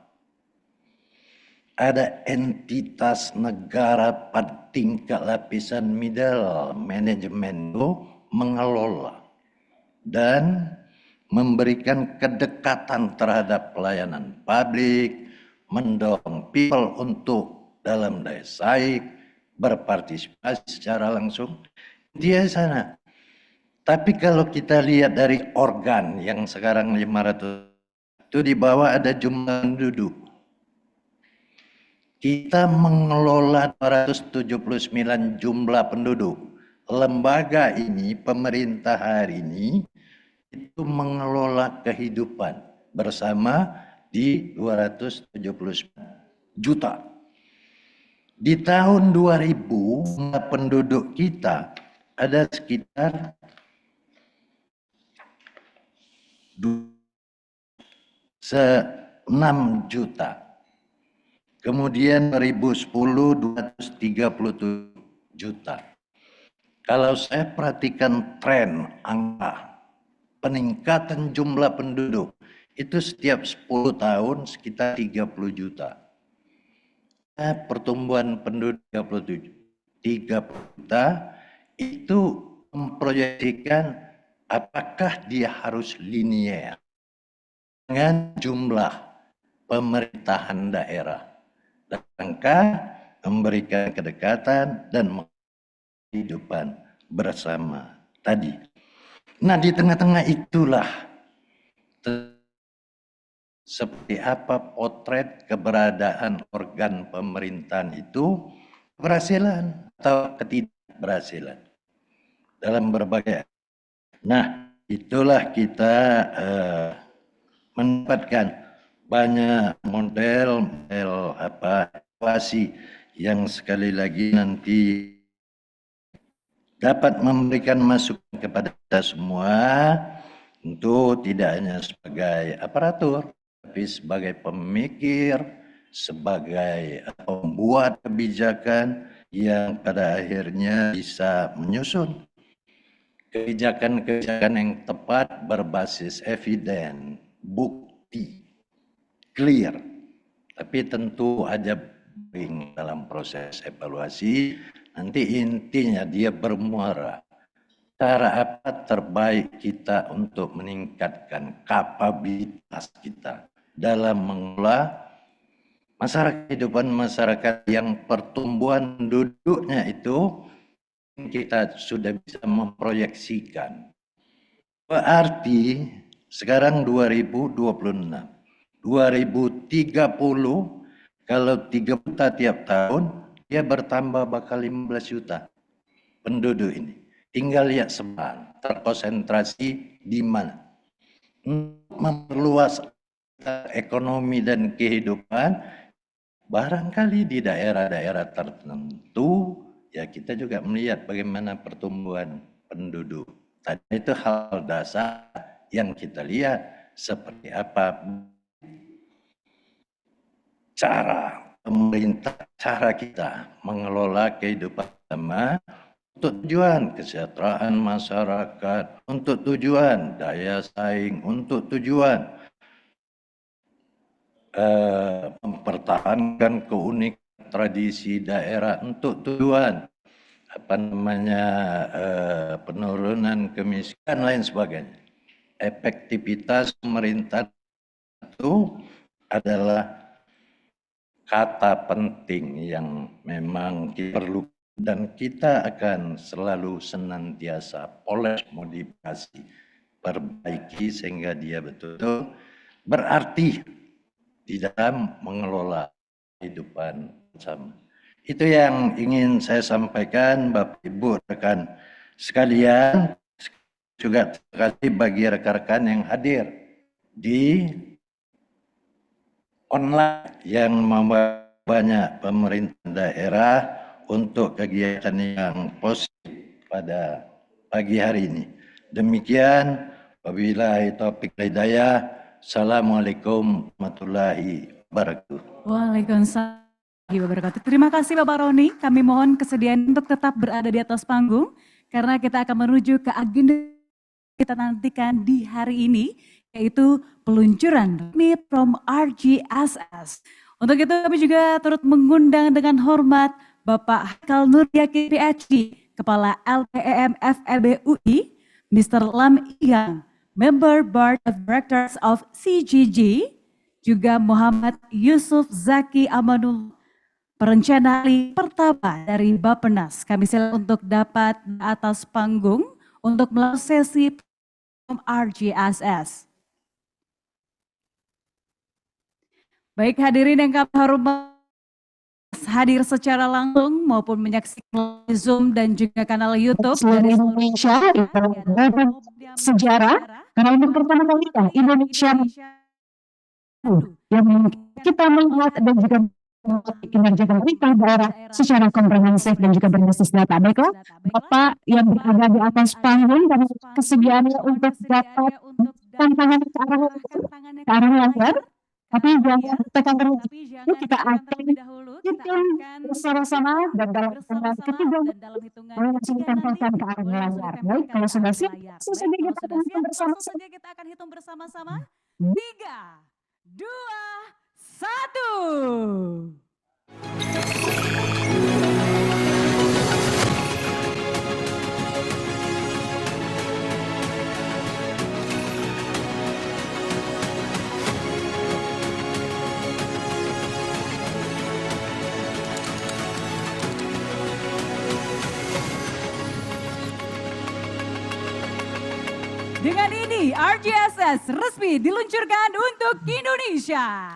Ada entitas negara pada tingkat lapisan middle manajemen itu mengelola dan memberikan kedekatan terhadap pelayanan publik, mendorong people untuk dalam daya saing, berpartisipasi secara langsung. Dia sana. Tapi kalau kita lihat dari organ yang sekarang 500 itu di bawah ada jumlah penduduk. Kita mengelola 279 jumlah penduduk. Lembaga ini, pemerintah hari ini, itu mengelola kehidupan bersama di 279 juta. Di tahun 2000, penduduk kita ada sekitar 6 juta. Kemudian 2010 237 juta. Kalau saya perhatikan tren angka peningkatan jumlah penduduk itu setiap 10 tahun sekitar 30 juta. Pertumbuhan penduduk 30 juta itu memproyeksikan apakah dia harus linier dengan jumlah pemerintahan daerah, rangka memberikan kedekatan dan kehidupan bersama tadi. Nah, di tengah-tengah itulah seperti apa potret keberadaan organ pemerintahan itu, keberhasilan atau ketidakberhasilan dalam berbagai. Nah, itulah kita mendapatkan banyak model evaluasi yang sekali lagi nanti dapat memberikan masukan kepada kita semua, tentu tidak hanya sebagai aparatur, tapi sebagai pemikir, sebagai pembuat kebijakan yang pada akhirnya bisa menyusun kebijakan-kebijakan yang tepat berbasis eviden, bukti, clear. Tapi tentu ada dalam proses evaluasi, nanti intinya dia bermuara cara apa terbaik kita untuk meningkatkan kapabilitas kita dalam mengelola kehidupan masyarakat yang pertumbuhan penduduknya itu kita sudah bisa memproyeksikan. Berarti sekarang 2026, 2030 kalau 3 juta tiap tahun, dia bertambah bakal 15 juta penduduk ini. Tinggal lihat sebar, terkonsentrasi di mana. Memperluas ekonomi dan kehidupan, barangkali di daerah-daerah tertentu, ya kita juga melihat bagaimana pertumbuhan penduduk. Tadi itu hal dasar yang kita lihat seperti apa cara pemerintah, cara kita mengelola kehidupan bersama untuk tujuan kesejahteraan masyarakat, untuk tujuan daya saing, untuk tujuan mempertahankan keunikan tradisi daerah, untuk tujuan penurunan kemiskinan lain sebagainya. Efektivitas pemerintah itu adalah kata penting yang memang perlu dan kita akan selalu senantiasa poles, modifikasi, perbaiki sehingga dia betul-betul berarti di dalam mengelola kehidupan bersama. Itu yang ingin saya sampaikan, Bapak Ibu rekan sekalian, juga terima kasih bagi rekan-rekan yang hadir di online yang membawa banyak pemerintah daerah untuk kegiatan yang positif pada pagi hari ini. Demikian, wabillahi taufiq wal hidayah. Assalamualaikum warahmatullahi wabarakatuh. Waalaikumsalam warahmatullahi wabarakatuh. Terima kasih Bapak Roni. Kami mohon kesediaan untuk tetap berada di atas panggung karena kita akan menuju ke agenda kita nantikan di hari ini, yaitu peluncuran resmi from RGSS. Untuk itu kami juga turut mengundang dengan hormat Bapak Haikal Nuryakin PhD, Kepala LPEM FEB UI, Mr. Lam Iyang, Member Board of Directors of CGG, juga Muhammad Yusuf Zaki Amanul, perencana pertama dari Bappenas. Kami silakan untuk dapat di atas panggung untuk melakukan sesi RGSS. Baik hadirin yang kami hormati, hadir secara langsung maupun menyaksikan Zoom dan juga kanal YouTube dari Indonesia, sejarah, karena untuk pertama kali Indonesia yang kita melihat dan juga kinerja pemerintah daerah secara komprehensif dan juga berbasis data. Baiklah, Bapak yang berada di atas panggung dan kesediaannya untuk dapat tantangan ke arah layar, Tapi jangan tekan terus. Tapi jangan Kita tekan akan terlebih dahulu. Kita hitung akan bersama-sama dan dalam hitungan ketiga dan dalam hitungan boleh langsung ketiga nanti ditempelkan ke arah boleh langsung layar. Baik, ditempelkan kalau ke sudah arah siap, layar. langsung Baik, saja kalau kita sudah akan siap, bersama. langsung saja kita akan hitung bersama-sama. 3, 2, 1. Dengan ini RGSS resmi diluncurkan untuk Indonesia.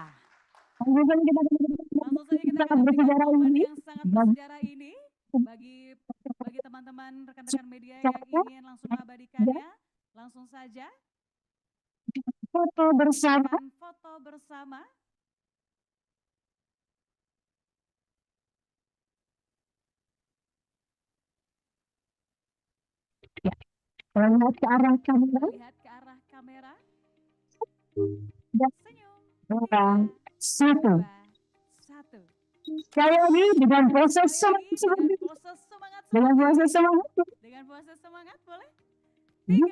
Langsung saja kita Langsung saja kita sangat bersejarah momen ini. yang sangat bersejarah ini bagi teman-teman rekan-rekan media yang ingin langsung mengabadikannya, langsung saja Foto bersama. akan foto bersama. Lihat ke arah kamera. Lihat ke arah kamera. Dan Senyum. 2, 1. 2, 1. Sekali lagi dengan proses Sekali lagi semangat. dengan proses semangat Dengan seperti proses ini. semangat. Dengan proses semangat boleh? 1. 3,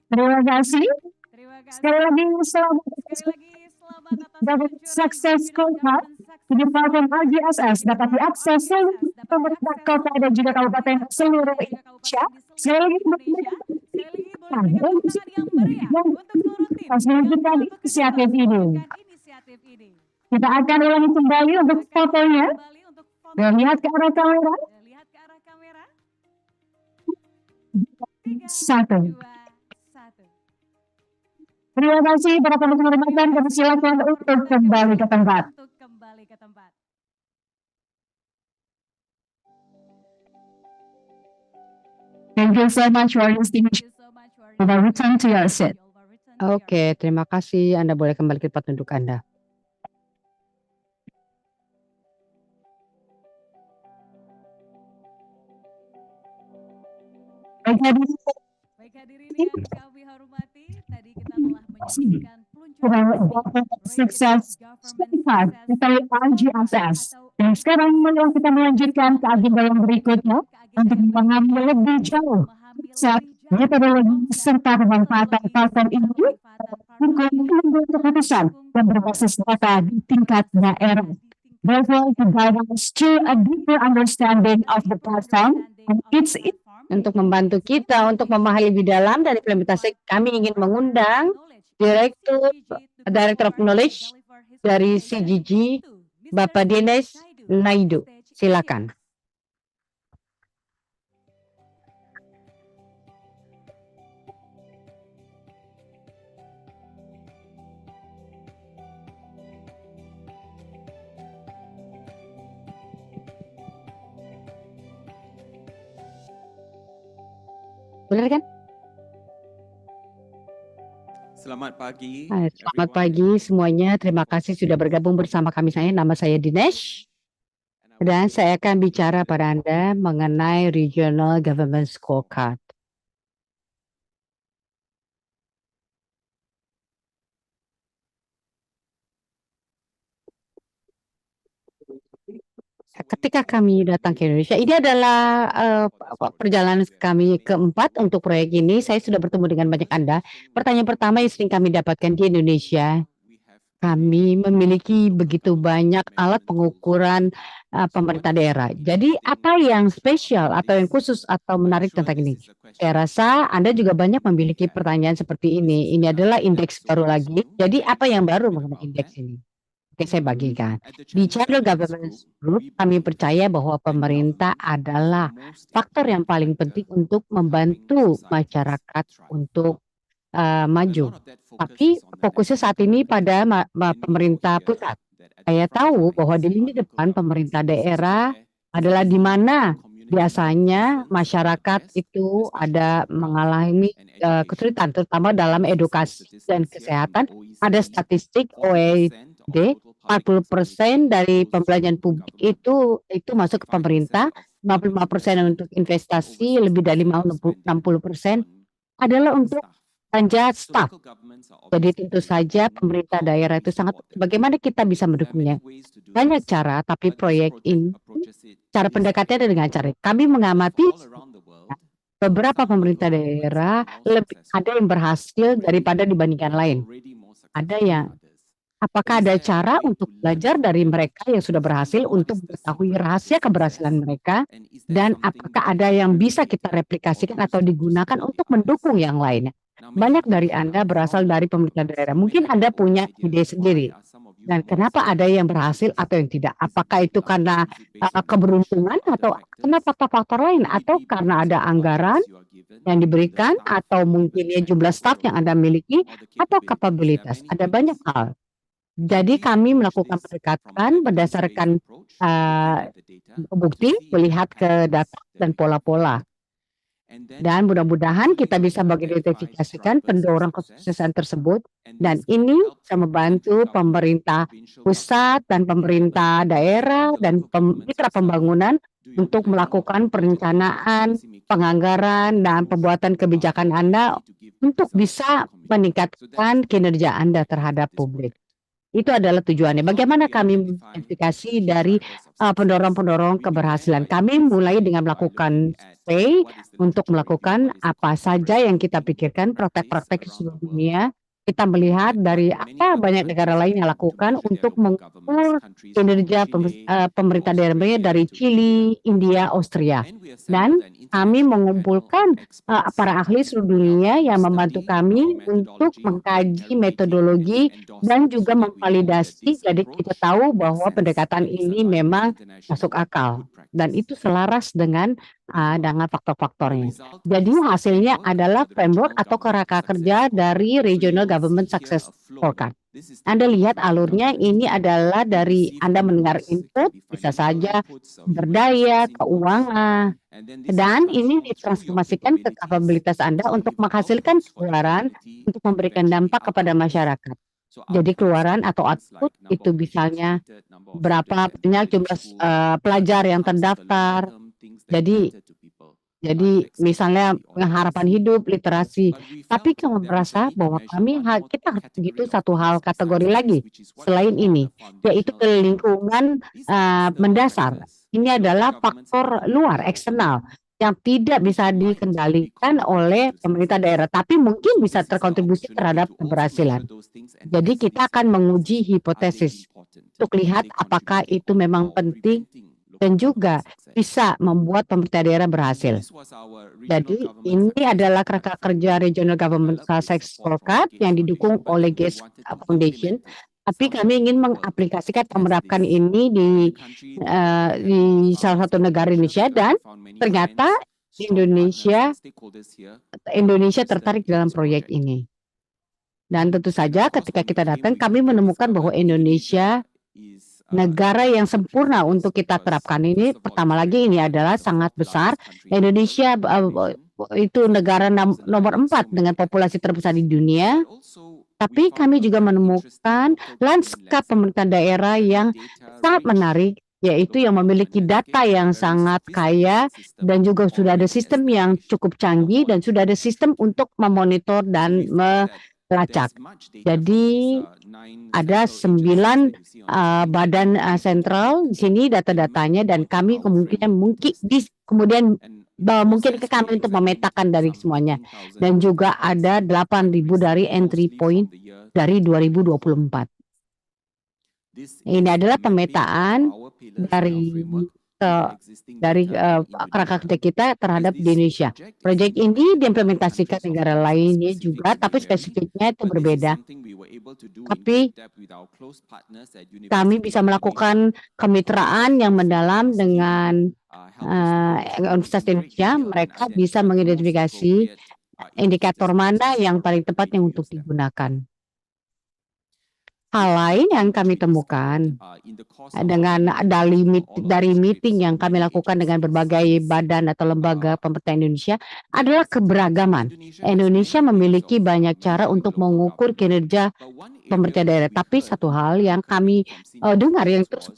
2, 1. Terima kasih. Terima kasih. Sekali lagi selamat Sekali lagi selamat atas dapat peluncuran sukses Cohort Government di Departemen RGSS dapat diakses seluruh pemerintah kota dan juga kabupaten seluruh Indonesia. Sekali lagi Indonesia. Sekali lagi boleh berikan tepuk tangan yang meriah untuk seluruh tim harus yang melanjutkan telah bekerja inisiatif keras ini. melakukan inisiatif ini. Kita akan ulangi kembali untuk Akan fotonya. kembali untuk foto. Dan lihat ke arah kamera. Lihat ke arah kamera. 1. 2, 1. Terima kasih para teman-teman rekan. Kami silakan untuk kembali ke tempat. Untuk kembali ke tempat. Thank you so much for listening. Thank you so much for Over return to your seat. Oke, terima kasih. Anda boleh kembali ke tempat duduk Anda. Baik hadirin yang kami hormati, tadi kita telah menyaksikan peluncuran Sukses Cohort dari RGSS. Dan sekarang mari kita melanjutkan ke agenda yang berikutnya untuk memahami lebih jauh metodologi serta pemanfaatan platform ini untuk mengambil keputusan dan berbasis data di tingkat daerah. Therefore, to guide us to a deeper understanding of the platform and its Untuk membantu kita untuk memahami lebih dalam dari implementasi, kami ingin mengundang Director of Knowledge dari CGG, Bapak Dinesh Naidu. Silakan. Benar kan? Selamat pagi. Selamat pagi semuanya. Terima kasih sudah bergabung bersama kami. Nama saya Dinesh. Dan saya akan bicara pada Anda mengenai Regional Government Scorecard. Ketika kami datang ke Indonesia, ini adalah perjalanan kami keempat untuk proyek ini. Saya sudah bertemu dengan banyak Anda. Pertanyaan pertama yang sering kami dapatkan di Indonesia, kami memiliki begitu banyak alat pengukuran pemerintah daerah. Jadi apa yang spesial atau yang khusus atau menarik tentang ini? Saya rasa Anda juga banyak memiliki pertanyaan seperti ini. Ini adalah indeks baru lagi. Jadi apa yang baru mengenai indeks ini? Oke, saya bagikan. Di Chandler Government Group, kami percaya bahwa pemerintah adalah faktor yang paling penting untuk membantu masyarakat untuk maju. Tapi fokusnya saat ini pada pemerintah pusat. Saya tahu bahwa di lini depan pemerintah daerah adalah di mana biasanya masyarakat itu ada mengalami kesulitan, terutama dalam edukasi dan kesehatan. Ada statistik OECD, 40% dari pembelanjaan publik itu masuk ke pemerintah, 55% untuk investasi, lebih dari 60% adalah untuk belanja staf. Jadi tentu saja pemerintah daerah itu sangat, bagaimana kita bisa mendukungnya? Banyak cara, tapi proyek ini, cara pendekatannya dengan cara kami mengamati beberapa pemerintah daerah ada yang berhasil daripada dibandingkan lain. Ada yang, apakah ada cara untuk belajar dari mereka yang sudah berhasil untuk mengetahui rahasia keberhasilan mereka, dan apakah ada yang bisa kita replikasikan atau digunakan untuk mendukung yang lainnya? Banyak dari Anda berasal dari pemerintah daerah. Mungkin Anda punya ide sendiri. Dan kenapa ada yang berhasil atau yang tidak? Apakah itu karena keberuntungan atau kenapa faktor lain? Atau karena ada anggaran yang diberikan, atau mungkin jumlah staf yang Anda miliki, atau kapabilitas? Ada banyak hal. Jadi kami melakukan pendekatan berdasarkan bukti, melihat ke data dan pola-pola. Dan mudah-mudahan kita bisa mengidentifikasikan pendorong kesuksesan tersebut, dan ini bisa membantu pemerintah pusat dan pemerintah daerah dan mitra pembangunan untuk melakukan perencanaan, penganggaran, dan pembuatan kebijakan Anda untuk bisa meningkatkan kinerja Anda terhadap publik. Itu adalah tujuannya. Bagaimana kami mengidentifikasi dari pendorong-pendorong keberhasilan? Kami mulai dengan melakukan survei untuk melakukan apa saja yang kita pikirkan, praktek-praktek di seluruh dunia. Kita melihat dari apa banyak negara lain yang lakukan untuk mengukur kinerja pemerintah daerahnya dari Chili, India, Austria. Dan kami mengumpulkan para ahli seluruh dunia yang membantu kami untuk mengkaji metodologi dan juga memvalidasi. Jadi kita tahu bahwa pendekatan ini memang masuk akal dan itu selaras dengan faktor-faktornya. Jadi hasilnya adalah framework atau kerangka kerja dari Regional Government Success Scorecard. Anda lihat alurnya, ini adalah dari Anda mendengar input, bisa saja berdaya, keuangan, dan ini ditransformasikan ke kapabilitas Anda untuk menghasilkan keluaran untuk memberikan dampak kepada masyarakat. Jadi keluaran atau output itu misalnya berapa banyak jumlah pelajar yang terdaftar. Jadi misalnya harapan hidup, literasi. Tapi kami merasa bahwa kita harus begitu satu hal kategori lagi selain ini, yaitu ke lingkungan mendasar. Ini adalah faktor luar, eksternal, yang tidak bisa dikendalikan oleh pemerintah daerah, tapi mungkin bisa terkontribusi terhadap keberhasilan. Jadi kita akan menguji hipotesis untuk lihat apakah itu memang penting dan juga bisa membuat pemerintah daerah berhasil. Jadi ini adalah kerangka kerja Regional Government Success Scorecard yang didukung oleh Gates Foundation. Tapi kami ingin mengaplikasikan, menerapkan ini di salah satu negara Indonesia, dan ternyata Indonesia tertarik dalam proyek ini. Dan tentu saja ketika kita datang, kami menemukan bahwa Indonesia negara yang sempurna untuk kita terapkan ini. Pertama lagi, ini adalah sangat besar. Indonesia itu negara nomor 4 dengan populasi terbesar di dunia. Tapi kami juga menemukan lanskap pemerintahan daerah yang sangat menarik, yaitu yang memiliki data yang sangat kaya, dan juga sudah ada sistem yang cukup canggih, dan sudah ada sistem untuk memonitor dan melacak. Jadi ada 9 badan sentral di sini data-datanya, dan kami kemudian mungkin ke kami untuk memetakan dari semuanya, dan juga ada 8.000 dari entry point dari 2024. Ini adalah pemetaan dari kerangka kerja kita terhadap di Indonesia. Proyek ini diimplementasikan negara lainnya juga, tapi spesifiknya itu berbeda. Tapi kami bisa melakukan kemitraan yang mendalam dengan Universitas Indonesia. Mereka bisa mengidentifikasi indikator mana yang paling tepat yang untuk digunakan. Hal lain yang kami temukan dari meeting yang kami lakukan dengan berbagai badan atau lembaga pemerintah Indonesia adalah keberagaman. Indonesia memiliki banyak cara untuk mengukur kinerja pemerintah daerah. Tapi satu hal yang kami dengar yang terus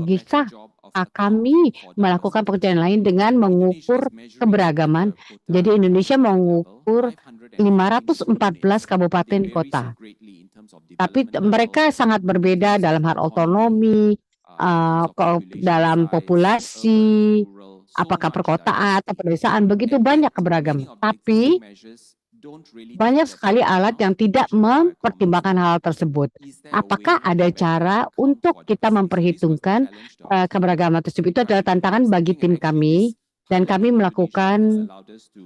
bisa kami melakukan pekerjaan lain dengan mengukur keberagaman. Jadi Indonesia mengukur 514 kabupaten kota. Tapi mereka sangat berbeda dalam hal otonomi, dalam populasi, apakah perkotaan atau pedesaan, begitu banyak keberagaman. Tapi banyak sekali alat yang tidak mempertimbangkan hal tersebut. Apakah ada cara untuk kita memperhitungkan keberagaman tersebut? Itu adalah tantangan bagi tim kami, dan kami melakukan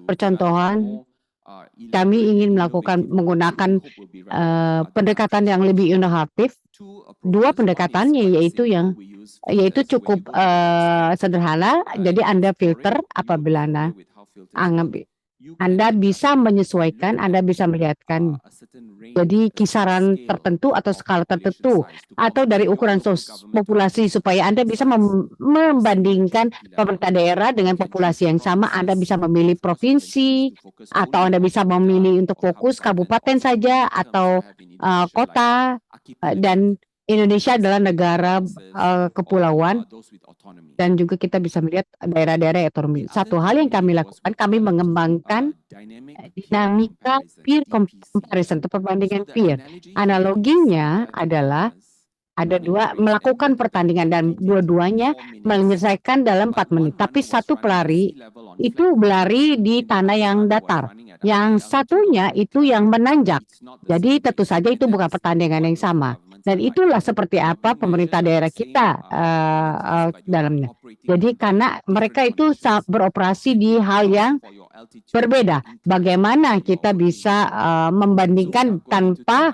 percontohan. Kami ingin menggunakan pendekatan yang lebih inovatif. Dua pendekatannya yaitu cukup sederhana. Jadi Anda filter apabila Anda bisa menyesuaikan, Anda bisa melihatkan jadi kisaran tertentu atau skala tertentu atau dari ukuran populasi supaya Anda bisa membandingkan pemerintah daerah dengan populasi yang sama. Anda bisa memilih provinsi atau Anda bisa memilih untuk fokus kabupaten saja atau kota, dan Indonesia adalah negara kepulauan, dan juga kita bisa melihat daerah-daerah otonomi. Satu hal yang kami lakukan, kami mengembangkan dinamika peer comparison atau perbandingan peer. Analoginya adalah ada dua melakukan pertandingan dan dua-duanya menyelesaikan dalam 4 menit. Tapi satu pelari itu berlari di tanah yang datar, yang satunya itu yang menanjak. Jadi tentu saja itu bukan pertandingan yang sama. Dan itulah seperti apa pemerintah daerah kita dalamnya. Jadi karena mereka itu beroperasi di hal yang berbeda. Bagaimana kita bisa membandingkan tanpa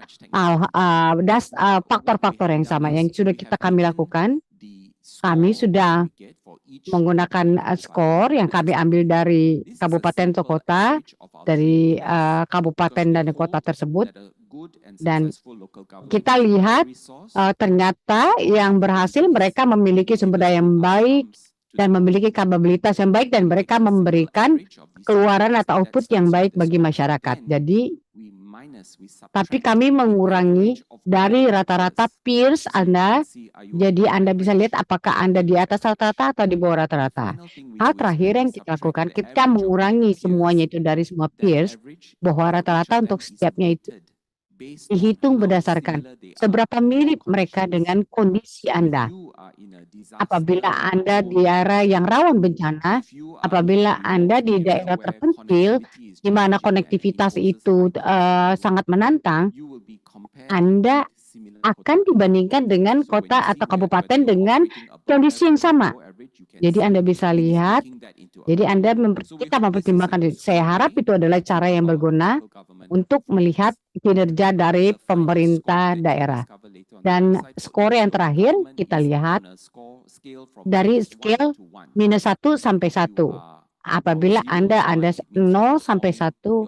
faktor-faktor yang sama yang sudah kami lakukan. Kami sudah menggunakan skor yang kami ambil dari kabupaten atau kota, dari kabupaten dan kota tersebut. Dan kita lihat ternyata yang berhasil mereka memiliki sumber daya yang baik dan memiliki kapabilitas yang baik, dan mereka memberikan keluaran atau output yang baik bagi masyarakat. Jadi tapi kami mengurangi dari rata-rata peers Anda. Jadi Anda bisa lihat apakah Anda di atas rata-rata atau di bawah rata-rata. Hal terakhir yang kita lakukan, kita mengurangi semuanya itu dari semua peers, bahwa rata-rata untuk setiapnya itu dihitung berdasarkan seberapa mirip mereka dengan kondisi Anda. Apabila Anda di daerah yang rawan bencana, apabila Anda di daerah terpencil di mana konektivitas itu sangat menantang, Anda akan dibandingkan dengan kota atau kabupaten dengan kondisi yang sama. Jadi Anda bisa lihat, jadi kita mempertimbangkan. Saya harap itu adalah cara yang berguna untuk melihat kinerja dari pemerintah daerah. Dan skor yang terakhir kita lihat dari scale -1 sampai 1. Apabila Anda 0 sampai 1,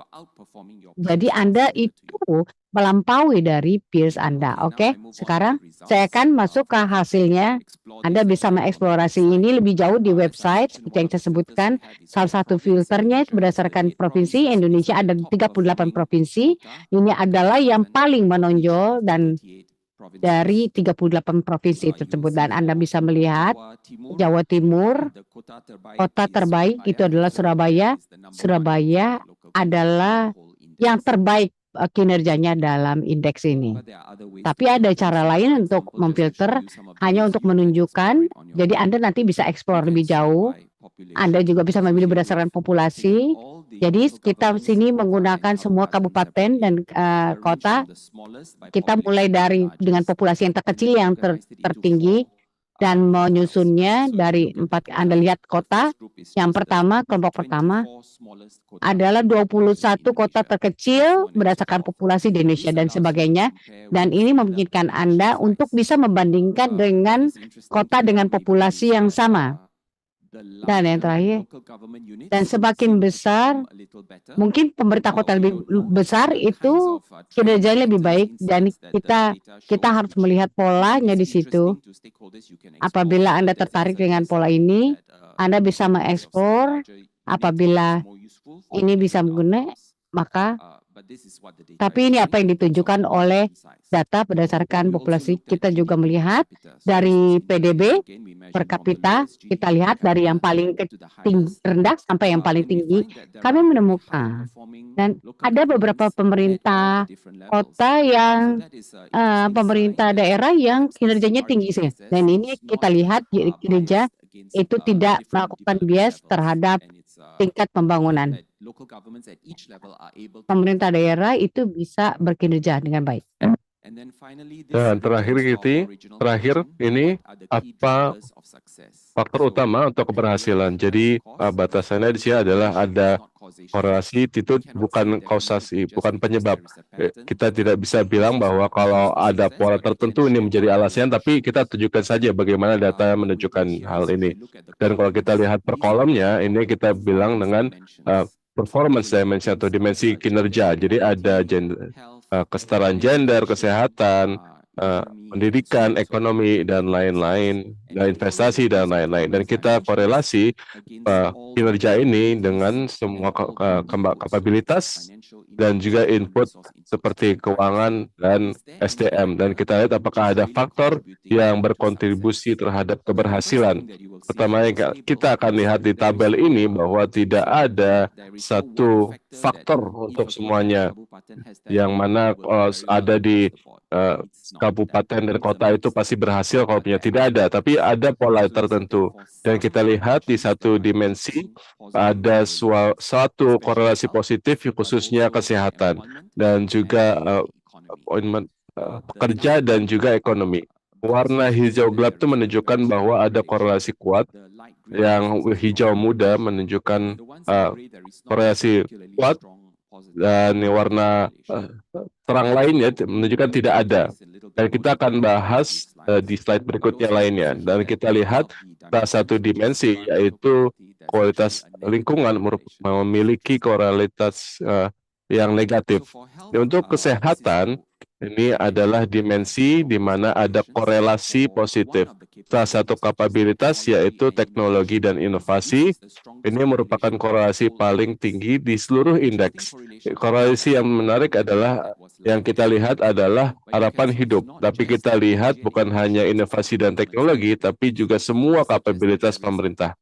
jadi Anda itu melampaui dari peers Anda. Oke, sekarang saya akan masuk ke hasilnya. Anda bisa mengeksplorasi ini lebih jauh di website seperti yang saya sebutkan. Salah satu filternya berdasarkan provinsi. Indonesia ada 38 provinsi. Ini adalah yang paling menonjol dan dari 38 provinsi tersebut, dan Anda bisa melihat Jawa Timur, kota terbaik itu adalah Surabaya. Surabaya adalah yang terbaik kinerjanya dalam indeks ini. Tapi ada cara lain untuk memfilter, hanya untuk menunjukkan. Jadi Anda nanti bisa eksplor lebih jauh. Anda juga bisa memilih berdasarkan populasi. Jadi kita sini menggunakan semua kabupaten dan kota. Kita mulai dengan populasi yang terkecil yang tertinggi dan menyusunnya dari 4. Anda lihat kota. Yang pertama, kelompok pertama adalah 21 kota terkecil berdasarkan populasi di Indonesia dan sebagainya. Dan ini memungkinkan Anda untuk bisa membandingkan dengan kota dengan populasi yang sama. Dan yang terakhir, dan semakin besar, mungkin pemerintah kota lebih besar itu kinerjanya lebih baik, dan kita harus melihat polanya di situ. Apabila Anda tertarik dengan pola ini, Anda bisa mengekspor. Apabila ini bisa menggunakan, maka Tapi ini apa yang ditunjukkan oleh data berdasarkan populasi. Kita juga melihat dari PDB per kapita, kita lihat dari yang paling rendah sampai yang paling tinggi. Kami menemukan dan ada beberapa pemerintah kota yang pemerintah daerah yang kinerjanya tinggi sih. Dan ini kita lihat kinerja itu tidak melakukan bias terhadap tingkat pembangunan. Pemerintah daerah itu bisa berkinerja dengan baik. Dan terakhir ini apa faktor utama untuk keberhasilan. Jadi batasannya di sini adalah ada korelasi, itu bukan kausasi, bukan penyebab. Kita tidak bisa bilang bahwa kalau ada pola tertentu ini menjadi alasan, tapi kita tunjukkan saja bagaimana data menunjukkan hal ini. Dan kalau kita lihat per kolomnya, ini kita bilang dengan performance dimension atau dimensi kinerja. Jadi ada kesetaraan gender, kesehatan, pendidikan, ekonomi, dan lain-lain, dan investasi, dan lain-lain. Dan kita korelasi kinerja ini dengan semua kapabilitas dan juga input seperti keuangan dan SDM. Dan kita lihat apakah ada faktor yang berkontribusi terhadap keberhasilan. Pertama, kita akan lihat di tabel ini bahwa tidak ada satu faktor untuk semuanya, yang mana ada di kabupaten dan kota itu pasti berhasil kalau punya, tidak ada, tapi ada pola tertentu. Dan kita lihat di satu dimensi ada suatu korelasi positif khususnya kesehatan dan juga pekerja dan juga ekonomi. Warna hijau gelap itu menunjukkan bahwa ada korelasi kuat, yang hijau muda menunjukkan korelasi kuat, dan warna terang lainnya menunjukkan tidak ada. Dan kita akan bahas di slide berikutnya lainnya. Dan kita lihat salah satu dimensi, yaitu kualitas lingkungan memiliki korelasi yang negatif. Untuk kesehatan, ini adalah dimensi di mana ada korelasi positif. Salah satu kapabilitas yaitu teknologi dan inovasi. Ini merupakan korelasi paling tinggi di seluruh indeks. Korelasi yang menarik adalah yang kita lihat adalah harapan hidup. Tapi kita lihat bukan hanya inovasi dan teknologi, tapi juga semua kapabilitas pemerintah.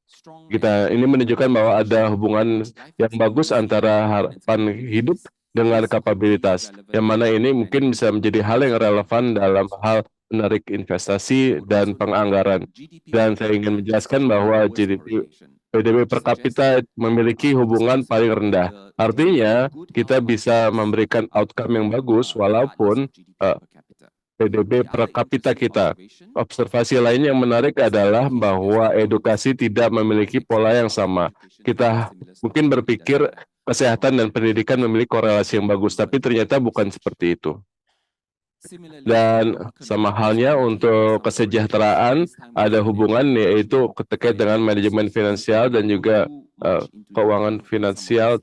Ini menunjukkan bahwa ada hubungan yang bagus antara harapan hidup dengan kapabilitas, yang mana ini mungkin bisa menjadi hal yang relevan dalam hal menarik investasi dan penganggaran. Dan saya ingin menjelaskan bahwa PDB per kapita memiliki hubungan paling rendah. Artinya, kita bisa memberikan outcome yang bagus walaupun PDB per kapita kita. Observasi lain yang menarik adalah bahwa edukasi tidak memiliki pola yang sama. Kita mungkin berpikir kesehatan dan pendidikan memiliki korelasi yang bagus, tapi ternyata bukan seperti itu. Dan sama halnya untuk kesejahteraan, ada hubungan yaitu terkait dengan manajemen finansial dan juga keuangan finansial.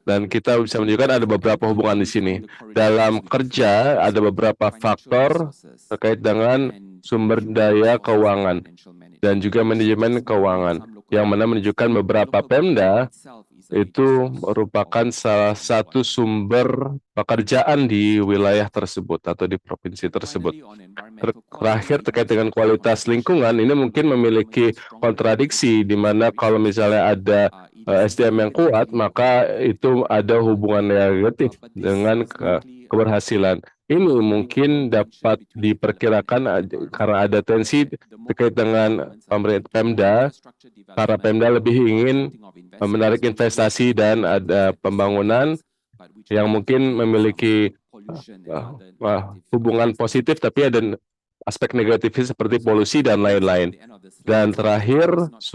Dan kita bisa menunjukkan ada beberapa hubungan di sini. Dalam kerja, ada beberapa faktor terkait dengan sumber daya keuangan dan juga manajemen keuangan, yang mana menunjukkan beberapa Pemda itu merupakan salah satu sumber pekerjaan di wilayah tersebut atau di provinsi tersebut. Terakhir, terkait dengan kualitas lingkungan, ini mungkin memiliki kontradiksi, di mana kalau misalnya ada SDM yang kuat, maka itu ada hubungan negatif dengan keberhasilan. Ini mungkin dapat diperkirakan karena ada tensi terkait dengan pemerintah Pemda. Para Pemda lebih ingin menarik investasi dan ada pembangunan yang mungkin memiliki hubungan positif, tapi ada aspek negatifnya seperti polusi dan lain-lain. Dan terakhir,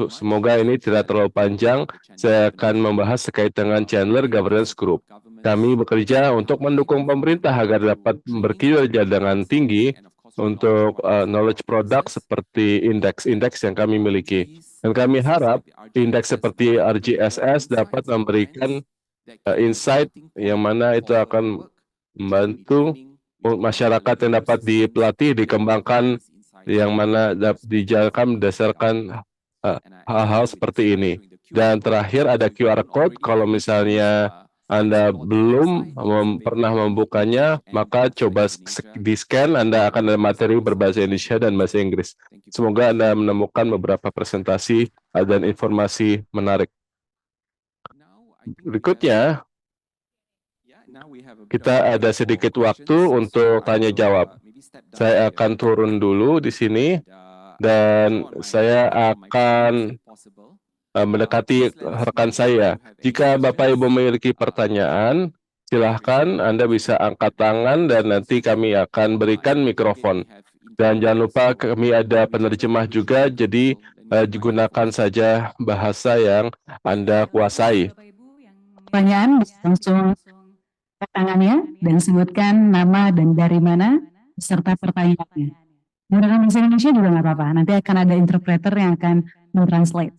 semoga ini tidak terlalu panjang, saya akan membahas terkait dengan Chandler Governance Group. Kami bekerja untuk mendukung pemerintah agar dapat berkinerja dengan tinggi untuk knowledge product seperti indeks yang kami miliki. Dan kami harap indeks seperti RGSS dapat memberikan insight yang mana itu akan membantu masyarakat yang dapat dipelatih, dikembangkan, yang mana dijalankan berdasarkan hal-hal seperti ini. Dan terakhir ada QR code, kalau misalnya Anda belum pernah membukanya, maka coba di-scan, Anda akan ada materi berbahasa Indonesia dan bahasa Inggris. Semoga Anda menemukan beberapa presentasi dan informasi menarik. Berikutnya, kita ada sedikit waktu untuk tanya jawab. Saya akan turun dulu di sini, dan saya akan mendekati rekan saya. Jika Bapak Ibu memiliki pertanyaan, silahkan Anda bisa angkat tangan dan nanti kami akan berikan mikrofon. Dan jangan lupa kami ada penerjemah juga, jadi digunakan saja bahasa yang Anda kuasai. Pertanyaan bisa langsung angkat tangannya dan sebutkan nama dan dari mana beserta pertanyaannya. Menggunakan bahasa Indonesia juga nggak apa-apa. Nanti akan ada interpreter yang akan mentranslate.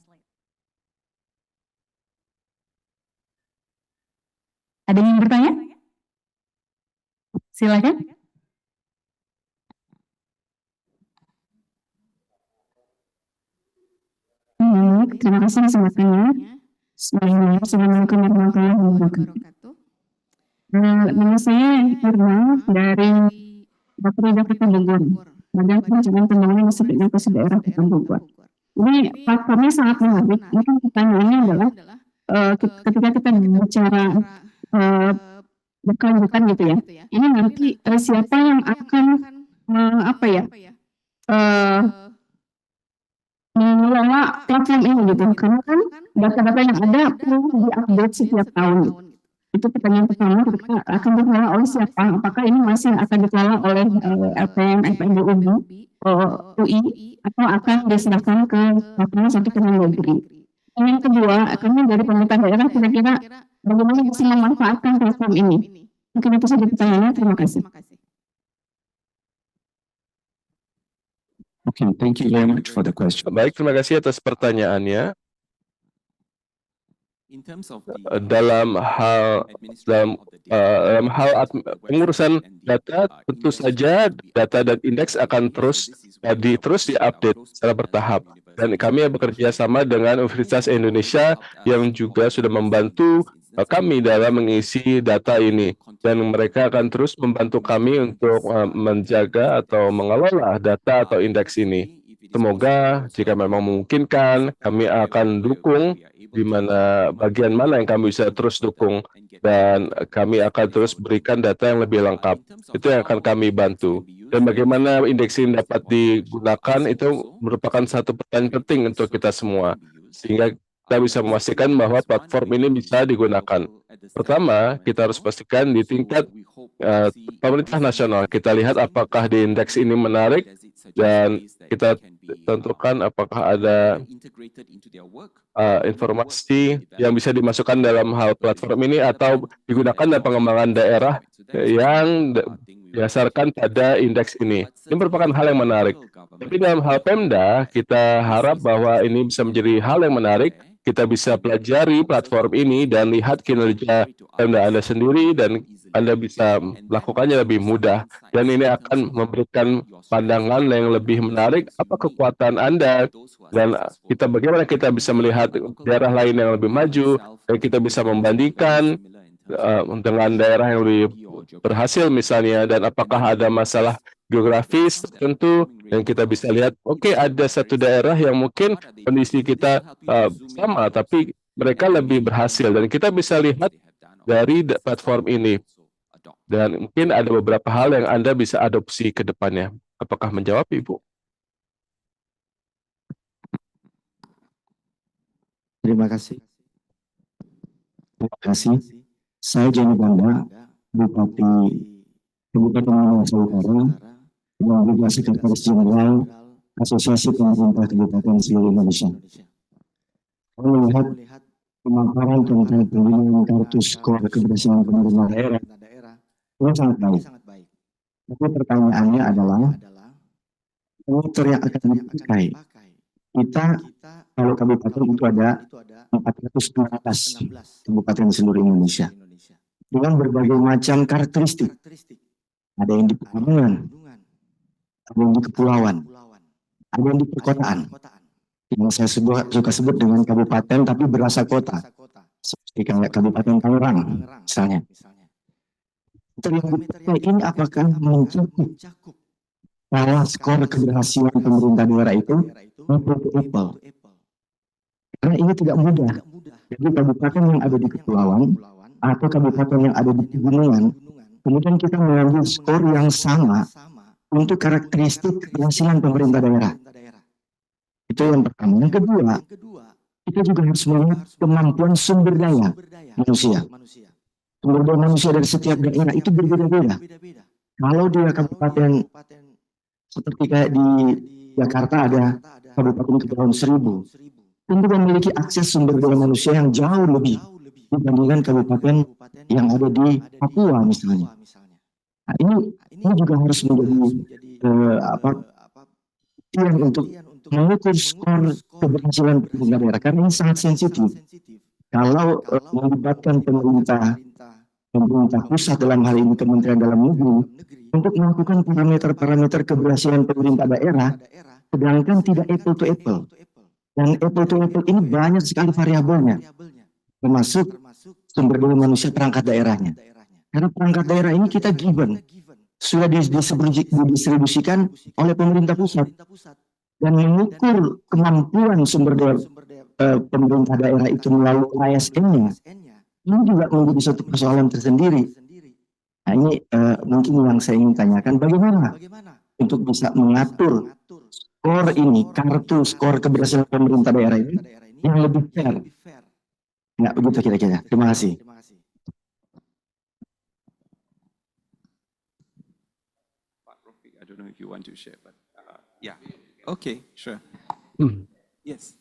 Ada yang bertanya? Silakan. Terima kasih kesempatannya. Assalamualaikum warahmatullahi wabarakatuh. Nama saya Irma dari Bapeda Kota Bogor. Badan Perencanaan Pembangunan Institusi Daerah Kota Bogor. Ini platformnya sangat menarik. Mungkin pertanyaannya adalah ketika kita bicara berkelanjutan gitu ya. Ini nanti siapa yang akan mengelola platform ini gitu, karena kan data-data yang ada perlu diupdate setiap tahun. Itu pertanyaan pertama, ketika akan dikelola oleh siapa? Apakah ini masih akan dikelola oleh LPM, FEBUI, UI, atau akan diserahkan ke platform satu Kemendagri? Yang kedua, kami dari pemerintah daerah kira-kira bagaimana bisa memanfaatkan platform ini? Mungkin itu saja pertanyaannya. Terima kasih. Okay, thank you very much for the question. Baik, terima kasih atas pertanyaannya. Dalam hal pengurusan data, tentu saja data dan indeks akan terus diupdate secara bertahap. Dan kami bekerja sama dengan Universitas Indonesia yang juga sudah membantu kami dalam mengisi data ini. Dan mereka akan terus membantu kami untuk menjaga atau mengelola data atau indeks ini. Semoga jika memang memungkinkan, kami akan dukung di mana bagian mana yang kami bisa terus dukung, dan kami akan terus berikan data yang lebih lengkap. Itu yang akan kami bantu. Dan bagaimana indeks ini dapat digunakan itu merupakan satu pertanyaan penting untuk kita semua, sehingga kita bisa memastikan bahwa platform ini bisa digunakan. Pertama, kita harus pastikan di tingkat pemerintah nasional, kita lihat apakah di indeks ini menarik, dan kita tentukan apakah ada informasi yang bisa dimasukkan dalam hal platform ini atau digunakan dalam pengembangan daerah yang berdasarkan pada indeks ini. Ini merupakan hal yang menarik. Tapi dalam hal Pemda, kita harap bahwa ini bisa menjadi hal yang menarik. Kita bisa pelajari platform ini dan lihat kinerja Pemda Anda sendiri, dan Anda bisa melakukannya lebih mudah. Dan ini akan memberikan pandangan yang lebih menarik, apa kekuatan Anda, dan bagaimana kita bisa melihat daerah lain yang lebih maju, dan kita bisa membandingkan dengan daerah yang lebih berhasil misalnya, dan apakah ada masalah geografis tertentu, dan kita bisa lihat, oke, ada satu daerah yang mungkin kondisi kita sama, tapi mereka lebih berhasil, dan kita bisa lihat dari platform ini. Dan mungkin ada beberapa hal yang Anda bisa adopsi ke depannya. Apakah menjawab, Ibu? Terima kasih. Terima kasih. Saya Joni Banda, Bupati Kabupaten Minahasa Utara, yang juga Sekretaris Jenderal Asosiasi Pemerintah Kabupaten seluruh Indonesia. Saya melihat pemaparan tentang penggunaan kartu skor keberhasilan pemerintah daerah itu sangat baik. Tapi pertanyaannya adalah, motor yang akan dipakai, kita kalau kabupaten itu ada 416 kabupaten seluruh Indonesia dengan berbagai macam karakteristik. Ada yang di pegunungan, ada yang di kepulauan, ada yang di perkotaan. yang saya suka sebut dengan kabupaten tapi berasa kota, seperti kayak Kabupaten Tangerang misalnya. Terlihat ini apakah mencakup kalau skor keberhasilan pemerintah daerah itu apple to apple? Karena ini tidak mudah. Jadi kabupaten yang ada di kepulauan atau kabupaten yang ada di pegunungan, kemudian kita mengambil skor yang sama untuk karakteristik keberhasilan pemerintah daerah. Itu yang pertama. Yang kedua, kita juga harus melihat kemampuan sumber daya manusia. Sumber daya manusia dari setiap daerah itu berbeda-beda. Kalau dia kabupaten seperti kayak di Jakarta ada Kabupaten Kepulauan Seribu, tentu memiliki akses sumber daya manusia yang jauh lebih dibandingkan kabupaten yang ada di Papua misalnya. Nah, ini juga harus menjadi yang untuk mengukur skor keberhasilan pemerintah daerah, karena ini sangat sensitif. Kalau melibatkan pemerintah pusat, dalam hal ini Kementerian Dalam Negeri, untuk melakukan parameter-parameter keberhasilan pemerintah daerah, sedangkan tidak apple to apple. Dan apple to apple ini banyak sekali variabelnya, termasuk sumber daya manusia perangkat daerahnya. Karena perangkat daerah ini kita given, sudah didistribusikan oleh pemerintah pusat. Dan mengukur kemampuan sumber daya pemerintah daerah itu melalui ASN-nya, ini juga menjadi suatu persoalan tersendiri. Nah, ini mungkin yang saya ingin tanyakan, bagaimana untuk bisa mengatur skor ini, kartu skor keberhasilan pemerintah daerah ini yang lebih fair. Nggak begitu kira-kira. Terima kasih. Pak Rofiq, I don't know if you want to share, but yeah. Okay, sure. Yes.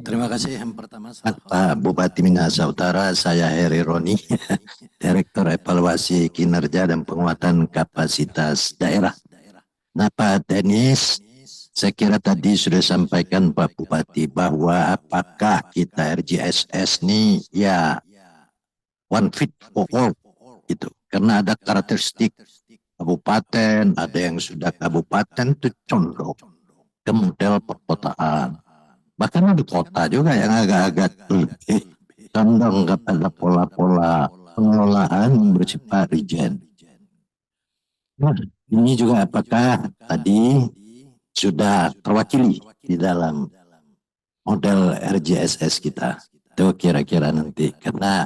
Terima kasih. Yang pertama, Pak Bupati Minahasa Utara, saya Heri Roni, Direktur Evaluasi Kinerja dan Penguatan Kapasitas Daerah. Nah, Pak Denis, saya kira tadi sudah sampaikan Pak Bupati bahwa apakah kita RJSS ini ya one fit for all gitu. Karena ada karakteristik kabupaten, ada yang sudah kabupaten itu condong ke model perkotaan. Bahkan ada kota juga yang agak-agak lebih condong kepada pola-pola pengelolaan bersifat region. Nah, ini juga apakah tadi sudah terwakili di dalam model RJSS kita? Itu kira-kira nanti. Karena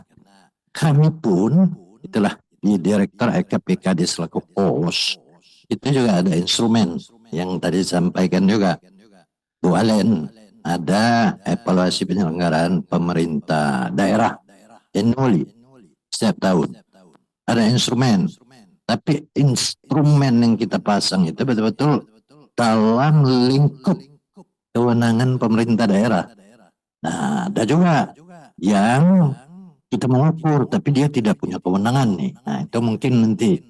kami pun, itulah di Direktur EKPKD selaku POS, itu juga ada instrumen yang tadi disampaikan juga Bu Alen, ada evaluasi penyelenggaraan pemerintah daerah annually setiap tahun. Ada instrumen, tapi instrumen yang kita pasang itu betul-betul dalam lingkup kewenangan pemerintah daerah. Nah, ada juga yang kita mengukur, tapi dia tidak punya kewenangan nih. Nah, itu mungkin nanti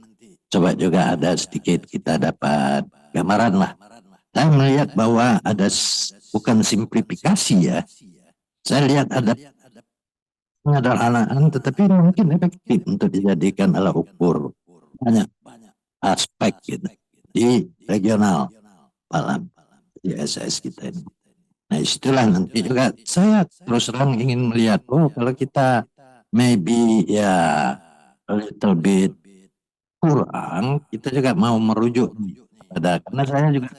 coba juga ada sedikit kita dapat gambaran lah. Saya melihat bahwa ada bukan simplifikasi ya. Saya lihat ada penyederhanaan, tetapi mungkin efektif untuk dijadikan alat ukur banyak aspek gitu di regional malam di SS kita ini. Nah, isitulah nanti juga saya terus terang ingin melihat, kalau kita maybe ya a little bit kurang, kita juga mau merujuk pada, karena saya juga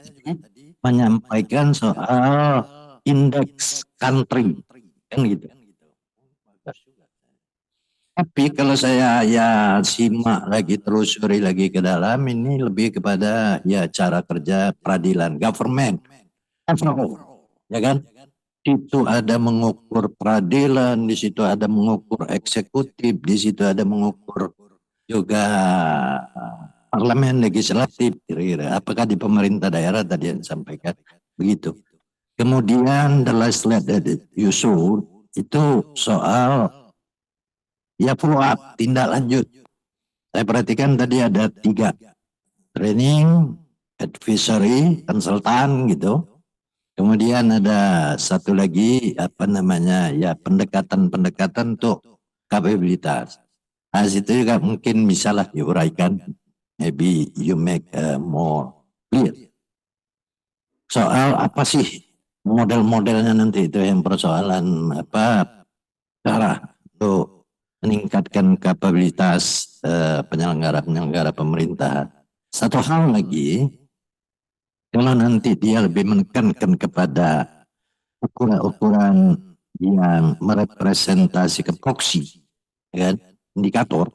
menyampaikan soal indeks country kan gitu. Tapi kalau saya ya simak lagi, telusuri lagi ke dalam, ini lebih kepada ya cara kerja peradilan, government, ya kan? Itu ada mengukur peradilan, di situ ada mengukur eksekutif, di situ ada mengukur juga parlemen, legislatif, kira-kira. Apakah di pemerintah daerah tadi yang disampaikan begitu. Kemudian the last slide that you showed itu soal ya follow up, tindak lanjut. Saya perhatikan tadi ada 3, training, advisory, konsultan gitu. Kemudian ada satu lagi apa namanya ya pendekatan untuk kapabilitas. Nah, situ juga mungkin bisalah diuraikan. Maybe you make more clear. Soal apa sih model-modelnya nanti itu yang persoalan apa cara untuk meningkatkan kapabilitas penyelenggara-penyelenggara pemerintahan. Satu hal lagi, kalau nanti dia lebih menekankan kepada ukuran-ukuran yang merepresentasikan proksi, kan, indikator.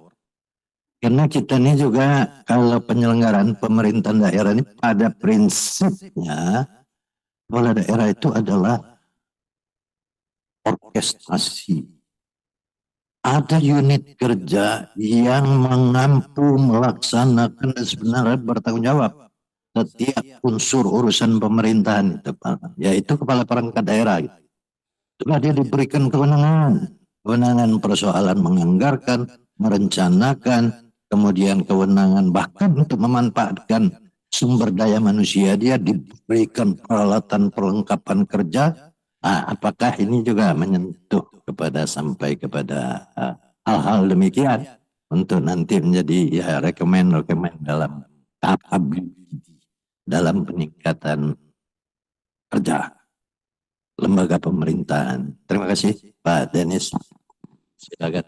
Karena kita ini juga kalau penyelenggaraan pemerintahan daerah ini pada prinsipnya kepala daerah itu adalah orkestrasi. Ada unit kerja yang mampu melaksanakan dan sebenarnya bertanggung jawab setiap unsur urusan pemerintahan itu, yaitu kepala perangkat daerah. Itulah dia diberikan kewenangan persoalan menganggarkan, merencanakan, kemudian kewenangan bahkan untuk memanfaatkan sumber daya manusia dia diberikan peralatan perlengkapan kerja. Apakah ini juga menyentuh kepada sampai kepada hal-hal demikian untuk nanti menjadi ya rekomend dalam capability dalam peningkatan kerja lembaga pemerintahan. Terima kasih Pak Denis. Silakan.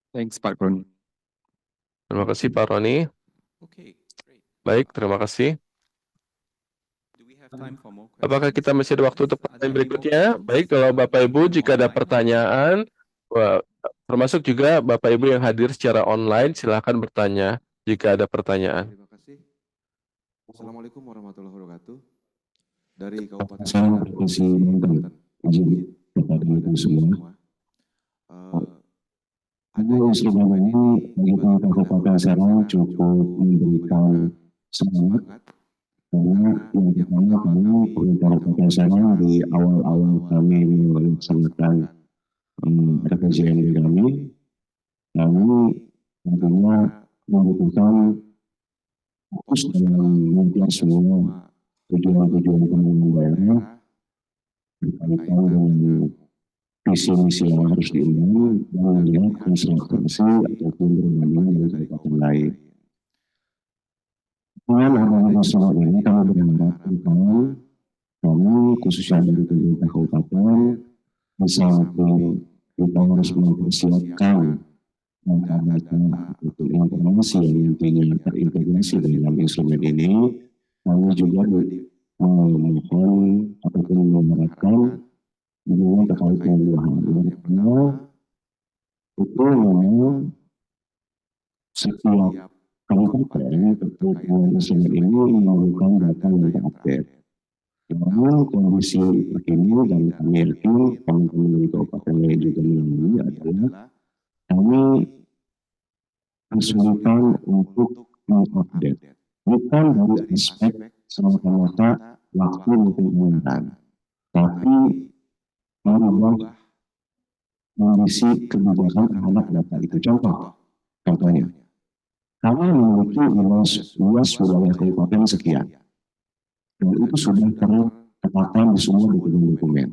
Thanks Pak Roni. Terima kasih Pak Roni. Baik, terima kasih. Apakah kita masih ada waktu untuk pertanyaan berikutnya? Baik, kalau Bapak Ibu jika ada pertanyaan, termasuk juga Bapak Ibu yang hadir secara online, silakan bertanya jika ada pertanyaan. Terima kasih. Assalamualaikum warahmatullahi wabarakatuh. Dari Kabupaten kepada itu semua. Instrumen ini bagi Kabupaten Serang cukup memberikan semangat karena yang pertama kami Kabupaten Serang di awal-awal kami melaksanakan RPJMD kami tentunya membutuhkan fokus dalam mengikuti semua tujuan-tujuan pembangunan daerah berkaitan dengan visi-misi yang harus diundang dan melihat konsentrasi ataupun perbandingan dengan kabupaten lain. Dengan adanya masalah ini kami berharap kami khususnya dari pemerintah kabupaten bisa kita harus mempersiapkan data untuk informasi yang nantinya terintegrasi dalam instrumen ini. Kami juga memohon ataupun mengharapkan dengan terkait dengan dua hal. Yang pertama, itu memang setiap kabupaten terkait dengan instrumen ini memerlukan data yang terupdate. Namun kondisi terkini dan kami yakin teman-teman dari kabupaten lain juga melalui adalah kami kesulitan untuk mengupdate. Bukan dari aspek semata-mata waktu untuk anggaran, tapi merubah kondisi kebijakan terhadap data itu. Contohnya, kami memiliki luas wilayah kabupaten sekian, dan itu sudah tertata di semua dokumen-dokumen.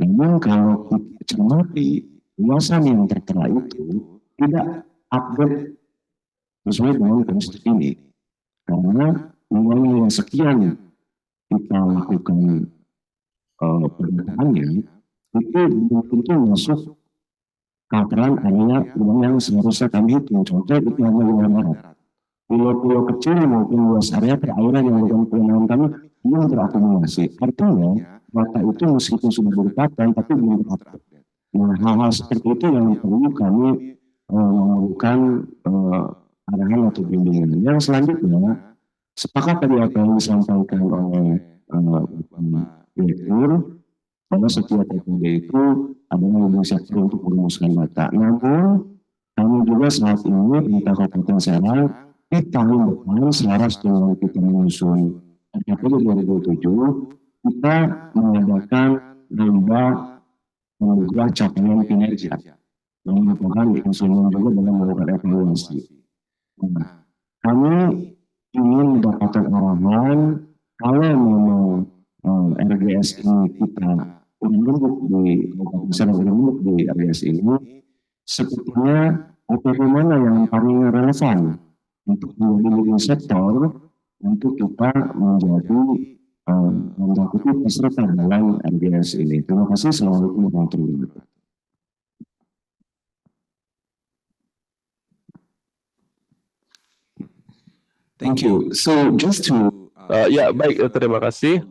Namun kalau kita cermati luasan yang tertera itu tidak update sesuai dengan kondisi ini, karena wilayah yang sekian kita lakukan pendataannya itu tentu masuk kateran area yang seharusnya kami hitung. Contoh itu hanya wilayah barat. Pulau-pulau kecil maupun luas area perairan yang bukan kewenangan kami belum terakumulasi. Artinya data itu meskipun sudah ditetapkan tapi belum terupdate. Nah, hal-hal seperti itu yang perlu kami memerlukan arahan atau bimbingan. Yang selanjutnya, sepakat tadi apa yang disampaikan oleh Direktur, bahwa setiap TPD itu adalah leading sector untuk merumuskan data. Namun, kami juga saat ini pemerintah Kabupaten Serang di tahun depan selaras dengan kita menyusun RKPD 2007, kita mengadakan lomba mengukur capaian kinerja. Yang merupakan instrumen juga dalam melakukan evaluasi. Nah, kami ingin mendapatkan arahan kalau memang RGS ini kita di Kabupaten di RGS ini, sepertinya OPP mana yang paling relevan untuk menjadi sektor untuk kita menjadi peserta dalam RGS ini. Terima kasih. Assalamualaikum warahmatullahi wabarakatuh. Thank you. So just to ya baik, terima kasih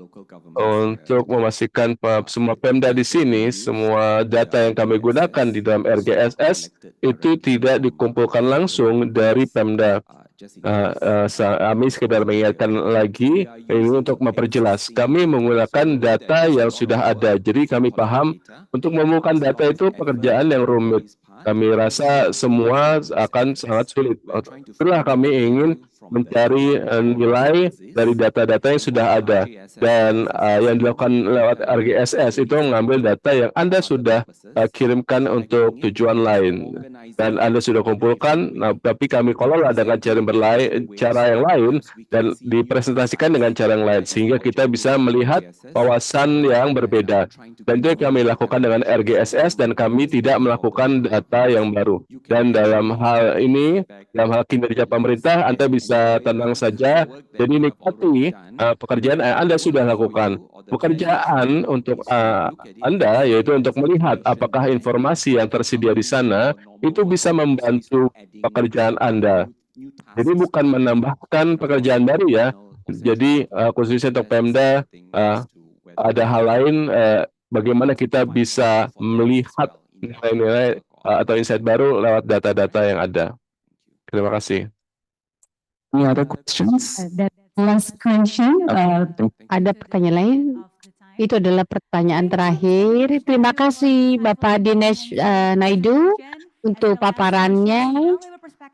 untuk memastikan semua Pemda di sini, semua data yang kami gunakan di dalam RGSS itu tidak dikumpulkan langsung dari Pemda. Kami sekedar mengingatkan lagi ini untuk memperjelas. Kami menggunakan data yang sudah ada. Jadi kami paham untuk mengumpulkan data itu pekerjaan yang rumit. Kami rasa semua akan sangat sulit. Itulah kami ingin mencari nilai dari data-data yang sudah ada, dan yang dilakukan lewat RGSS itu mengambil data yang Anda sudah kirimkan untuk tujuan lain dan Anda sudah kumpulkan, tapi kami kelola dengan cara yang lain dan dipresentasikan dengan cara yang lain sehingga kita bisa melihat wawasan yang berbeda, dan itu yang kami lakukan dengan RGSS dan kami tidak melakukan data yang baru. Dan dalam hal ini, dalam hal kinerja pemerintah, Anda bisa tenang saja, jadi nikmati pekerjaan yang Anda sudah lakukan. Pekerjaan untuk Anda yaitu untuk melihat apakah informasi yang tersedia di sana itu bisa membantu pekerjaan Anda. Jadi bukan menambahkan pekerjaan baru ya. Jadi khususnya untuk Pemda ada hal lain, bagaimana kita bisa melihat nilai-nilai atau insight baru lewat data-data yang ada. Terima kasih. Any other questions? That last question, ada pertanyaan lain? Itu adalah pertanyaan terakhir. Terima kasih Bapak Dinesh Naidu untuk paparannya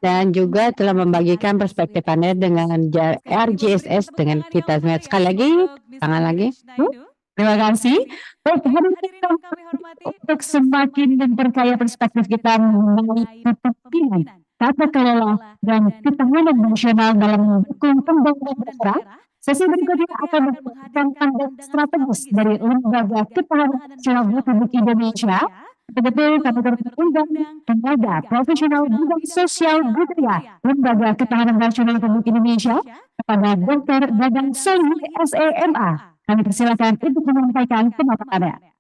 dan juga telah membagikan perspektif Anda dengan RGSS dengan kita. Sekali lagi, tangan lagi. Terima kasih. Untuk semakin memperkaya perspektif kita mengenai kepemimpinan, tata kelola, dan ketahanan nasional dalam mendukung pembangunan daerah, sesi berikutnya akan memberikan pandangan strategis dari Lembaga Ketahanan Nasional Republik Indonesia. Betul, kami terundang tenaga profesional bidang sosial budaya Lembaga Ketahanan Nasional Republik Indonesia kepada Dr. Dadang Soli, SEMA. Kami persilakan untuk menyampaikan pemaparannya.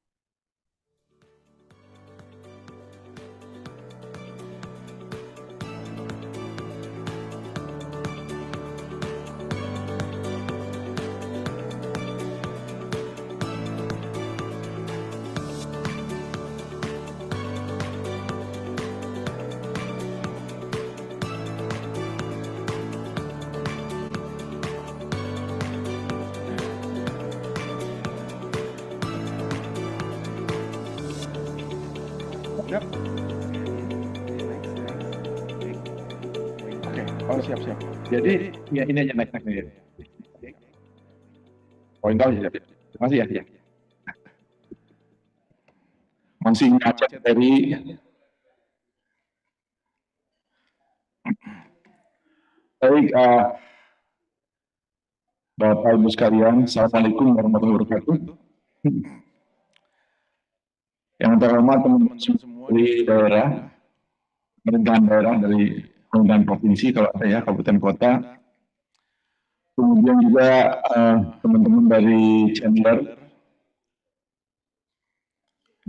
Oh siap. Jadi ya ini aja next nih. Poin tahu ya. Terima kasih ya. Masih ngacak dari baik Bapak Ibu sekalian, Assalamualaikum warahmatullahi wabarakatuh. Yang terhormat teman-teman semua dari daerah, pemerintahan daerah dari pemerintahan provinsi kalau ada ya, kabupaten kota, kemudian juga teman-teman dari Chandler,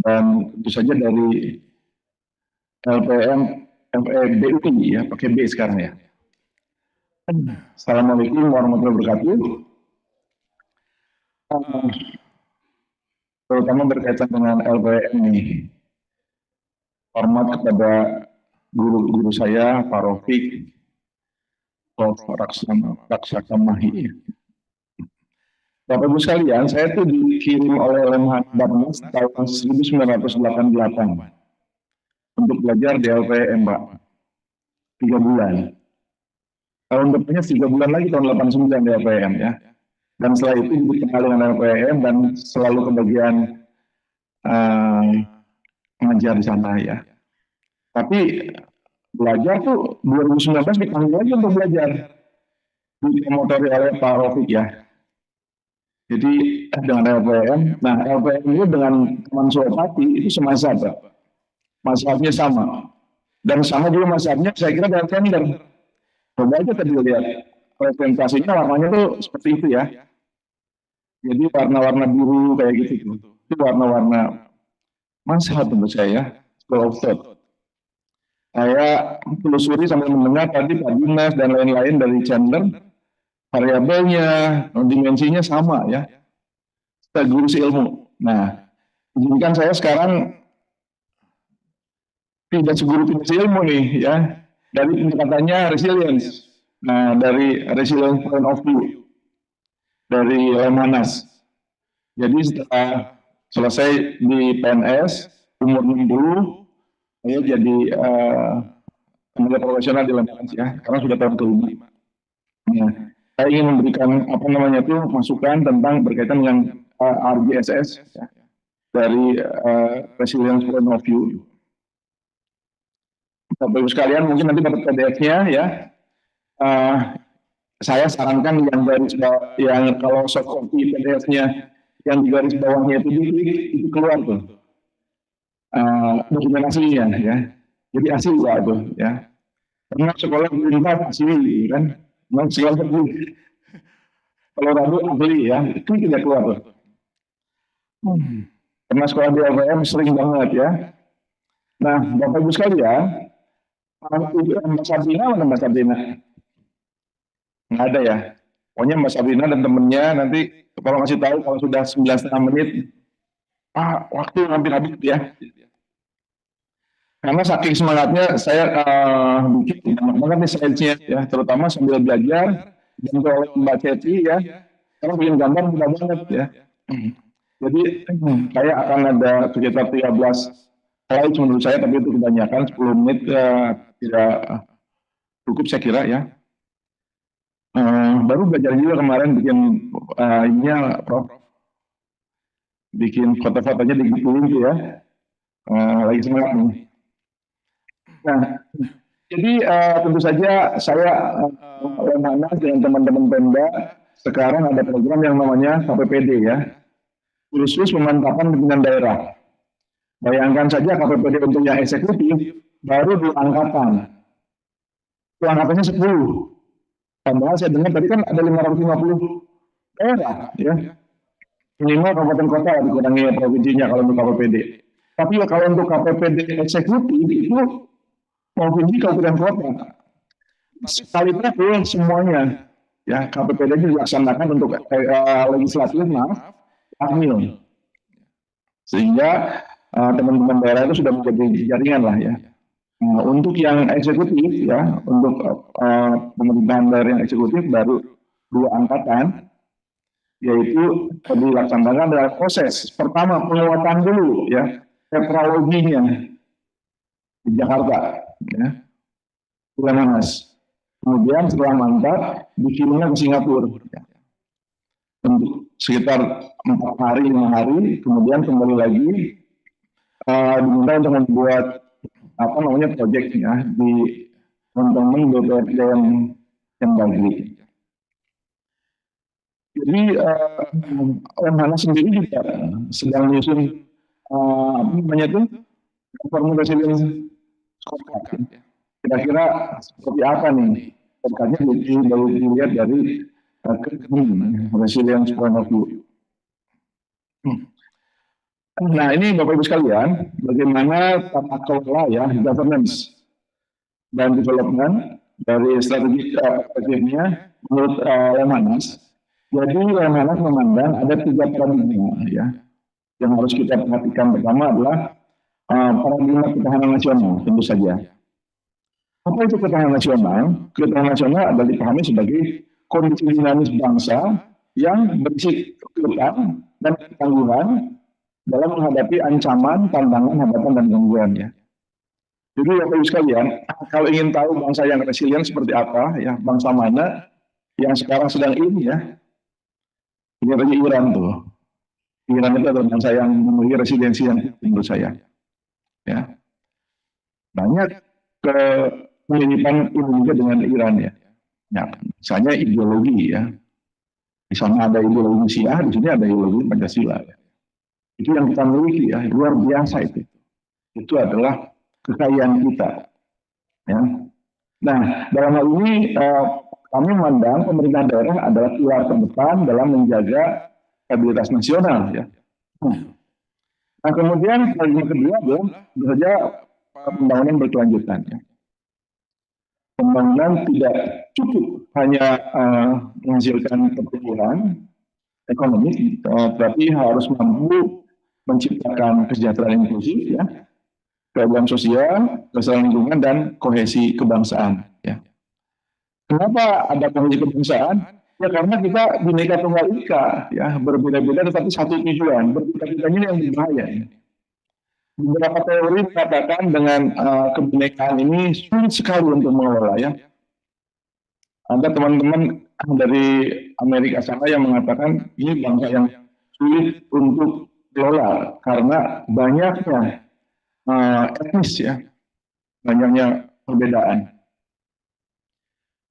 dan tentu saja dari LPM BUI ya, pakai B sekarang ya. Assalamualaikum warahmatullahi wabarakatuh. Terutama berkaitan dengan LPM ini, hormat kepada guru-guru saya, Pak Rofik, Prof. Raksasa Mahi. Bapak Ibu sekalian, saya itu dikirim oleh Lemhanas tahun 1988 untuk belajar di LPM, Pak. 3 bulan. Tahun depannya 3 bulan lagi, tahun 89 di LPM ya. Dan setelah itu dikenal dengan LPM dan selalu kebagian mengajar di sana ya. Tapi belajar tuh 2019 dipanggil lagi untuk belajar. Dimotori oleh Pak Rofik ya. Jadi dengan LPM, nah LPM itu dengan teman Suropati itu semazhab, Pak. Mazhabnya sama. Dan sama juga mazhabnya saya kira dengan tender. Coba aja tadi lihat presentasinya warnanya tuh seperti itu ya. Jadi warna-warna biru kayak gitu. Itu warna-warna mazhab menurut saya, school of thought. Saya telusuri sambil mendengar tadi Pak Dinas dan lain-lain dari Chandler, variabelnya, dimensinya sama ya. Kita guru ilmu. Nah, izinkan saya sekarang tidak seguru ilmu nih ya. Dari pendekatannya resilience. Nah, dari resilience point of view. Dari Lemhanas. Jadi setelah selesai di PNS, umur 60, saya jadi tenaga profesional di Lemhanas ya, karena sudah tahun kelima. Nah, saya ingin memberikan apa namanya itu masukan tentang berkaitan dengan RGSS ya, dari resilience point of view. Bapak Ibu sekalian mungkin nanti dapat PDF-nya ya. Saya sarankan yang garis bawah, yang kalau soft copy PDF-nya yang di garis bawahnya itu keluar tuh dokumentasinya ya. Jadi asli ya tuh ya. Karena sekolah pemerintah asli kan, memang sekolah asli. Kalau ragu asli ya, itu tidak keluar tuh. Karena sekolah di LPM sering banget ya. Nah, Bapak Ibu sekalian, Mbak Sabrina mana Mbak Sabrina? Nggak ada ya. Pokoknya Mbak Sabrina dan temennya nanti kalau ngasih tahu kalau sudah 9,5 menit, waktu hampir habis ya. Karena saking semangatnya saya bikin banget nih slide-nya ya, terutama sambil belajar dan oleh Mbak Ceti ya. Karena bikin gambar mudah banget ya. Jadi saya akan ada sekitar 13 slide menurut saya, tapi itu kebanyakan 10 menit tidak cukup saya kira ya. Baru belajar juga kemarin bikin ininya Prof. Bikin foto-fotonya digituin gitu ya. Lagi semangat nih. Nah, jadi tentu saja saya Lemhanas dengan teman-teman Pemda sekarang ada program yang namanya KPPD ya. Khusus pemantapan pimpinan daerah. Bayangkan saja KPPD untuk yang eksekutif baru 2 angkatan. Itu angkatannya 10. Padahal saya dengar tadi kan ada 550 daerah ya. Minimal kabupaten kota dikurangi provinsinya kalau untuk KPPD. Tapi kalau untuk KPPD eksekutif itu provinsi kabupaten kota. Sekali itu semuanya ya KPPD dilaksanakan untuk legislatif Akmil. Sehingga teman-teman daerah itu sudah menjadi jaringan lah ya. Untuk yang eksekutif ya, untuk pemerintahan daerah yang eksekutif baru 2 angkatan, yaitu dilaksanakan dalam proses pertama penguatan dulu ya, tetraloginya di Jakarta ya, Lemhanas. Kemudian setelah mantap dikirimnya ke Singapura ya. Untuk sekitar 4 hari 5 hari, kemudian kembali lagi diminta untuk membuat apa namanya proyeknya di teman-teman BPRD yang bagi. Jadi Lemhanas sendiri juga sedang menyusun apa namanya itu formula resilience scorecard. Kira-kira seperti apa nih scorecardnya dilihat dari resilience point of view. Nah ini Bapak Ibu sekalian, bagaimana tata kelola ya, governance dan development dari strategi perspektifnya menurut Lemhanas. Jadi Lemhanas memandang ada 3 paradigma ya, yang harus kita perhatikan. Pertama adalah paradigma ketahanan nasional tentu saja. Apa itu ketahanan nasional? Ketahanan nasional adalah dipahami sebagai kondisi dinamis bangsa yang berisi kekuatan dan ketangguhan dalam menghadapi ancaman, tantangan, hambatan, dan gangguan ya. Jadi Bapak Ibu sekalian, kalau ingin tahu bangsa yang resilient seperti apa ya, bangsa mana yang sekarang sedang ini ya, ini aja Iran tuh. Iran itu adalah bangsa yang memiliki resiliensi yang menurut saya. Ya. Banyak kemiripan Indonesia dengan Iran ya. Ya, misalnya ideologi ya. Di sana ada ideologi Syiah, di sini ada ideologi Pancasila. Itu yang kita miliki ya, luar biasa itu. Itu adalah kekayaan kita. Ya. Nah, dalam hal ini kami memandang pemerintah daerah adalah pilar terdepan dalam menjaga stabilitas nasional. Ya. Nah, kemudian yang kedua adalah tentu saja pembangunan berkelanjutan. Ya. Pembangunan tidak cukup hanya menghasilkan pertumbuhan ekonomi, tetapi harus mampu menciptakan kesejahteraan inklusif, ya, keadilan sosial, kesejahteraan lingkungan, dan kohesi kebangsaan. Ya. Kenapa ada kohesi kebangsaan? Ya karena kita Bhinneka Tunggal Ika, ya, berbeda-beda tetapi satu tujuan. Berbeda-bedanya yang berbahaya. Ya. Beberapa teori mengatakan dengan kebinekaan ini sulit sekali untuk mengelola. Ya. Ada teman-teman dari Amerika sana yang mengatakan ini bangsa yang sulit untuk kelola karena banyaknya etnis, ya, banyaknya perbedaan.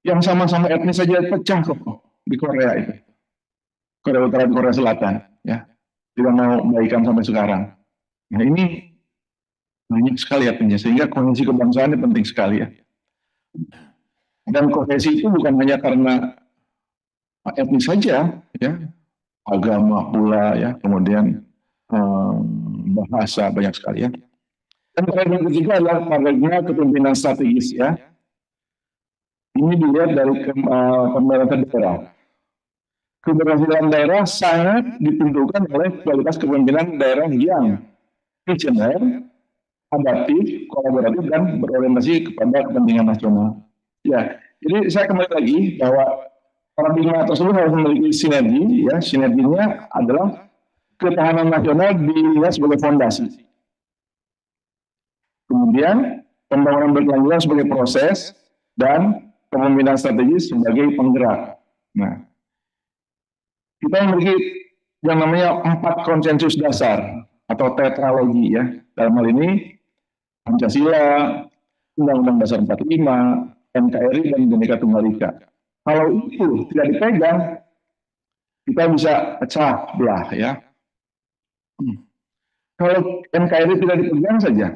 Yang sama-sama etnis saja pecah kok di Korea itu, Korea Utara dan Korea Selatan, ya, tidak mau baikan sampai sekarang. Nah ini banyak sekali etnisnya, sehingga kohesi kebangsaan ini penting sekali, ya. Dan kohesi itu bukan hanya karena etnis saja, ya, agama pula, ya, kemudian bahasa, banyak sekali, ya. Dan paradigma ketiga adalah paradigma kepemimpinan strategis, ya. Ini dilihat dari pemerintah daerah. Keberhasilan daerah sangat ditentukan oleh kualitas kepemimpinan daerah yang visioner, adaptif, kolaboratif, dan berorientasi kepada kepentingan nasional. Ya, jadi saya kembali lagi bahwa paradigma tersebut harus memiliki sinergi, ya. Sinerginya adalah ketahanan nasional dilihat sebagai fondasi. Kemudian pembangunan berkelanjutan sebagai proses dan kepemimpinan strategis sebagai penggerak. Nah, kita memiliki yang namanya 4 konsensus dasar atau tetralogi, ya. Dalam hal ini Pancasila, Undang-Undang Dasar 45, NKRI, dan Bhinneka Tunggal Ika. Kalau itu tidak dipegang, kita bisa pecah belah, ya. Kalau NKRI tidak dipegang saja,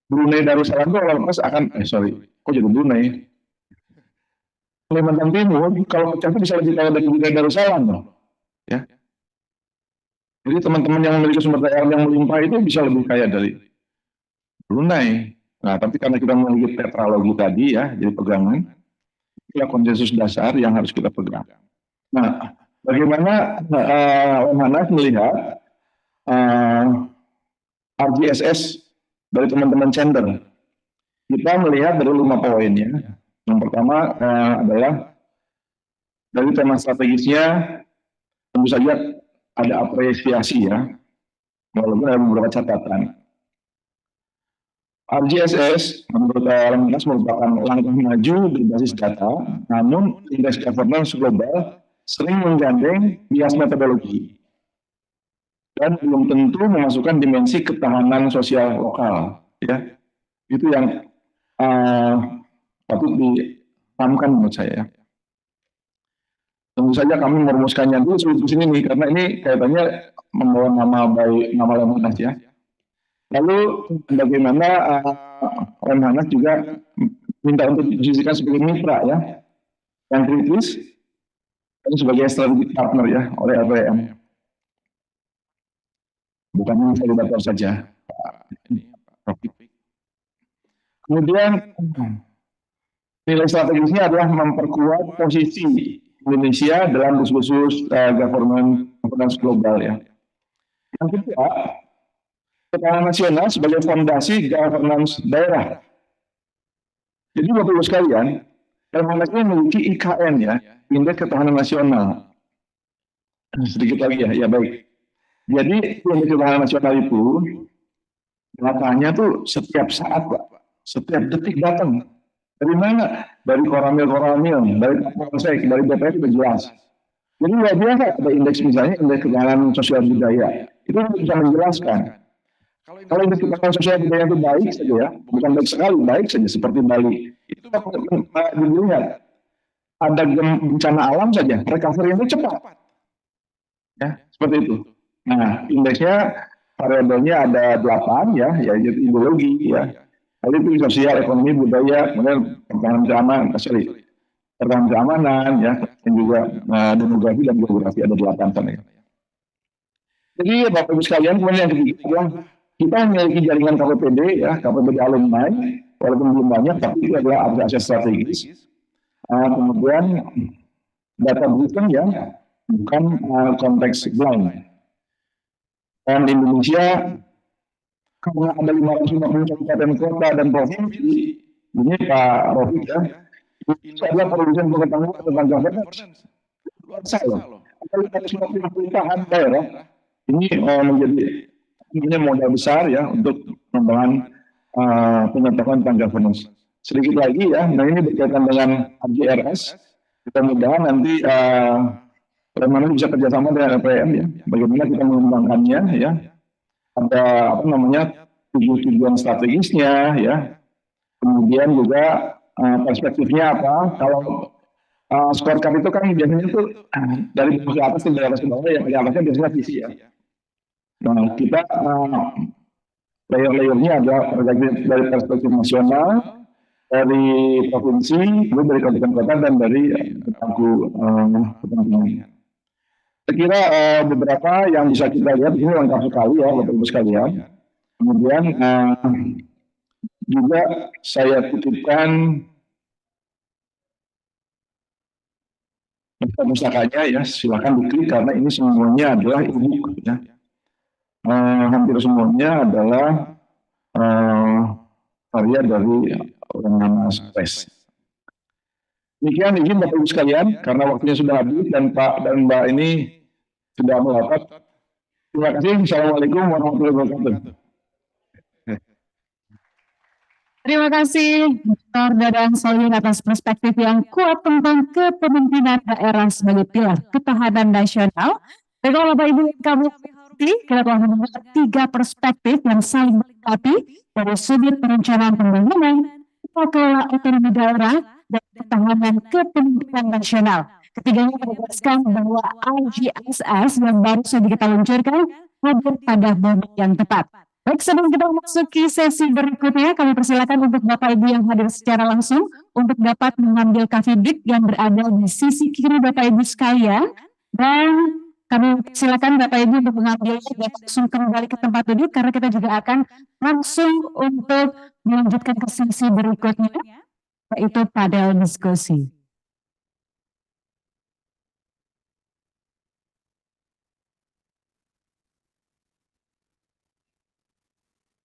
Brunei Darussalam itu lepas akan, kok jadi Brunei? Kalimantan Timur, kalau pecah itu bisa lebih kaya dari Brunei Darussalam, loh. Ya. Jadi teman-teman yang memiliki sumber daya yang melimpah itu bisa lebih kaya dari Brunei. Nah, tapi karena kita memiliki tetralogi tadi, ya, jadi pegangan, itulah konsensus dasar yang harus kita pegang. Nah, bagaimana Lemhanas melihat RGSS dari teman-teman Cender? Kita melihat dari 5 poin, ya. Yang pertama adalah dari tema strategisnya, tentu saja ada apresiasi, ya, walaupun ada beberapa catatan. RGSS menurut Lemhanas merupakan langkah maju berbasis data, namun indeks governance global sering menggandeng bias metodologi dan belum tentu memasukkan dimensi ketahanan sosial lokal, ya. Itu yang patut dipahamkan menurut saya. Tentu saja kami merumuskannya dulu sebelum sini nih, karena ini kaitannya membawa nama baik nama Lemhanas, ya. Lalu bagaimana Lemhanas juga minta untuk diposisikan sebagai mitra, ya, yang kritis dan sebagai strategic partner, ya, oleh LPM. Bukan hanya validator saja. Kemudian nilai strategisnya adalah memperkuat posisi Indonesia dalam diskursus governance global, ya. Yang kedua, ketahanan nasional sebagai fondasi governance daerah. Jadi Bapak Ibu sekalian, Lemhanas ini memiliki IKN, ya, Indeks Ketahanan Nasional. Sedikit lagi, ya, baik. Jadi Indeks Ketahanan Nasional itu datanya tuh setiap saat, Pak, setiap detik datang. Dari mana? Dari koramil, dari Polsek, dari DPR itu jelas. Jadi luar biasa ada indeks, misalnya indeks ketahanan sosial budaya. Itu bisa menjelaskan. Kalau indeks ketahanan sosial budaya itu baik saja, ya, bukan baik sekali, baik saja seperti Bali. Itu dilihat ada bencana alam saja, recovery itu cepat. Ya, seperti itu. Nah, indeksnya variabelnya ada 8 ya, yaitu ideologi ya. Lalu itu sosial, ekonomi, budaya, kemudian pertahanan keamanan ya, dan juga demografi dan geografi ada 8 sana ya. Jadi Bapak Ibu sekalian, kemudian yang ketiga adalah kita memiliki jaringan KPPD ya, KPPD alumni, walaupun belum banyak, tapi itu adalah aset strategis. Kemudian data driven ya, bukan konteks blind. Dan Indonesia karena ada 550 kabupaten kota dan provinsi, ini Pak Rofiq ya, itu adalah produsen pengetahuan tentang governance. Luar biasa loh. Ada 550 pemerintahan daerah. Ini menjadi modal besar ya untuk pengembangan pengetahuan tentang governance. Sedikit lagi ya, nah ini berkaitan dengan RJRS. Mudah-mudahan nanti bagaimana bisa kerjasama dengan LPM ya, bagaimana kita mengembangkannya ya. Ada apa namanya tujuan strategisnya ya. Kemudian juga perspektifnya apa? Kalau scorecard itu kan biasanya itu dari bawah ke atas ke atas ke bawah, yang di atasnya biasanya visi ya. Nah, kita layer-layernya ada dari perspektif nasional, dari provinsi, dari kabupaten kota, dan dari pemangku kepentingan. Saya kira beberapa yang bisa kita lihat ini lengkap sekali ya, Bapak Ibu sekalian. Kemudian juga saya titipkan pustakanya ya, silakan diklik karena ini semuanya adalah e-book ya. Hampir semuanya adalah karya dari orang nama Stres. Demikian izin Bapak Ibu sekalian, karena waktunya sudah habis dan Pak dan Mbak ini sudah melapat. Terima kasih. Assalamualaikum warahmatullahi wabarakatuh. Terima kasih Dr. Dadan Solihin atas perspektif yang kuat tentang kepemimpinan daerah sebagai pilar ketahanan nasional. Dan kalau Bapak Ibu yang kami hormati, kita telah mendengar 3 perspektif yang saling melengkapi dari sudut perencanaan pembangunan, kelola otonomi daerah, dan ketahanan kepemimpinan nasional. Ketiganya menegaskan bahwa RJSS yang baru saja kita luncurkan hadir pada momen yang tepat. Baik, sebelum kita memasuki sesi berikutnya, kami persilakan untuk Bapak Ibu yang hadir secara langsung untuk dapat mengambil coffee break yang berada di sisi kiri Bapak Ibu sekalian. Dan kami persilakan Bapak Ibu untuk mengambilnya dan langsung kembali ke tempat duduk karena kita juga akan langsung untuk melanjutkan ke sesi berikutnya, yaitu panel diskusi.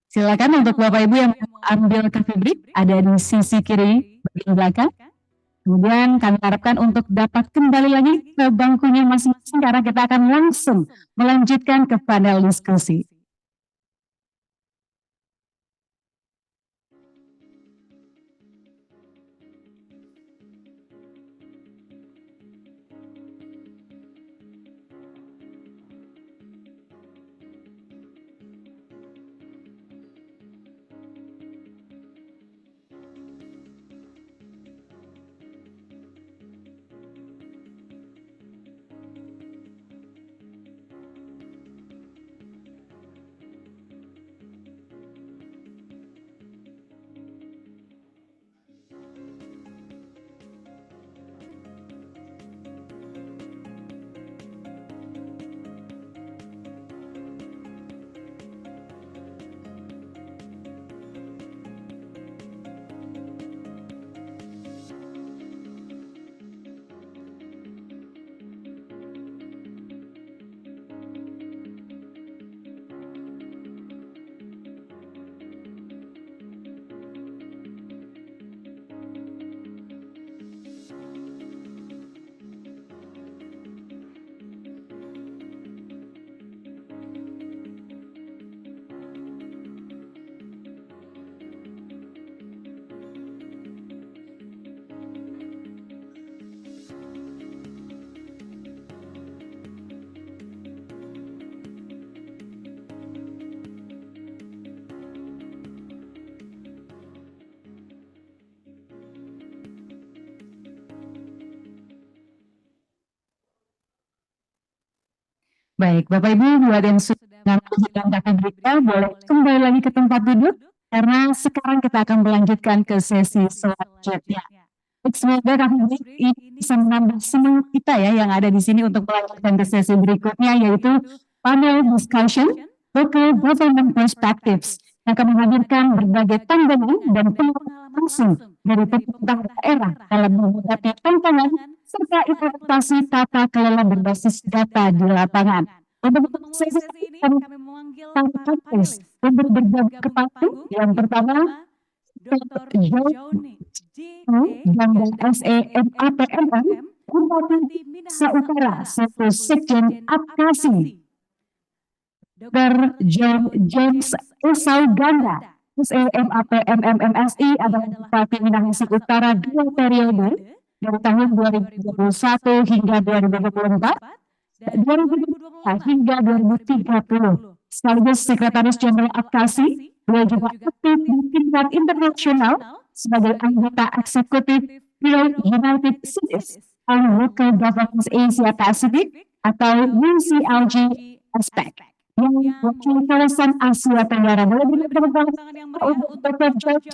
Silakan untuk Bapak Ibu yang ambil coffee break ada di sisi kiri bagian belakang. Kemudian kami harapkan untuk dapat kembali lagi ke bangkunya masing-masing karena kita akan langsung melanjutkan ke panel diskusi. Baik, Bapak Ibu buat yang sudah menjalankan berita boleh kembali lagi ke tempat duduk karena sekarang kita akan melanjutkan ke sesi selanjutnya. Semoga kami ini bisa menambah semangat kita ya yang ada di sini untuk melanjutkan ke sesi berikutnya yaitu panel discussion local government perspectives yang akan menghadirkan berbagai pandangan dan pengalaman langsung dari pemerintah daerah dalam menghadapi tantangan serta implementasi tata kelola berbasis data di lapangan. Untuk sesi ini kami memanggil panelis untuk bergabung ke panggung. Yang pertama, Dr. Joni dan SEMAPMM Bupati Minahasa Utara satu Sekjen Adkasi. Dr. John James Esau Ganda SEMAPMM MSI adalah Bupati Minahasa Utara 2 periode dari tahun 2021 hingga 2024, 2024 hingga 2030. Sekaligus Sekretaris Jenderal Adkasi, beliau juga aktif di tingkat internasional sebagai anggota eksekutif Bureau United Cities on Local Governance Asia Pacific atau UCLG ASPEC yang mewakili kawasan Asia Tenggara. Boleh beri tepuk tangan yang meriah untuk Dr. George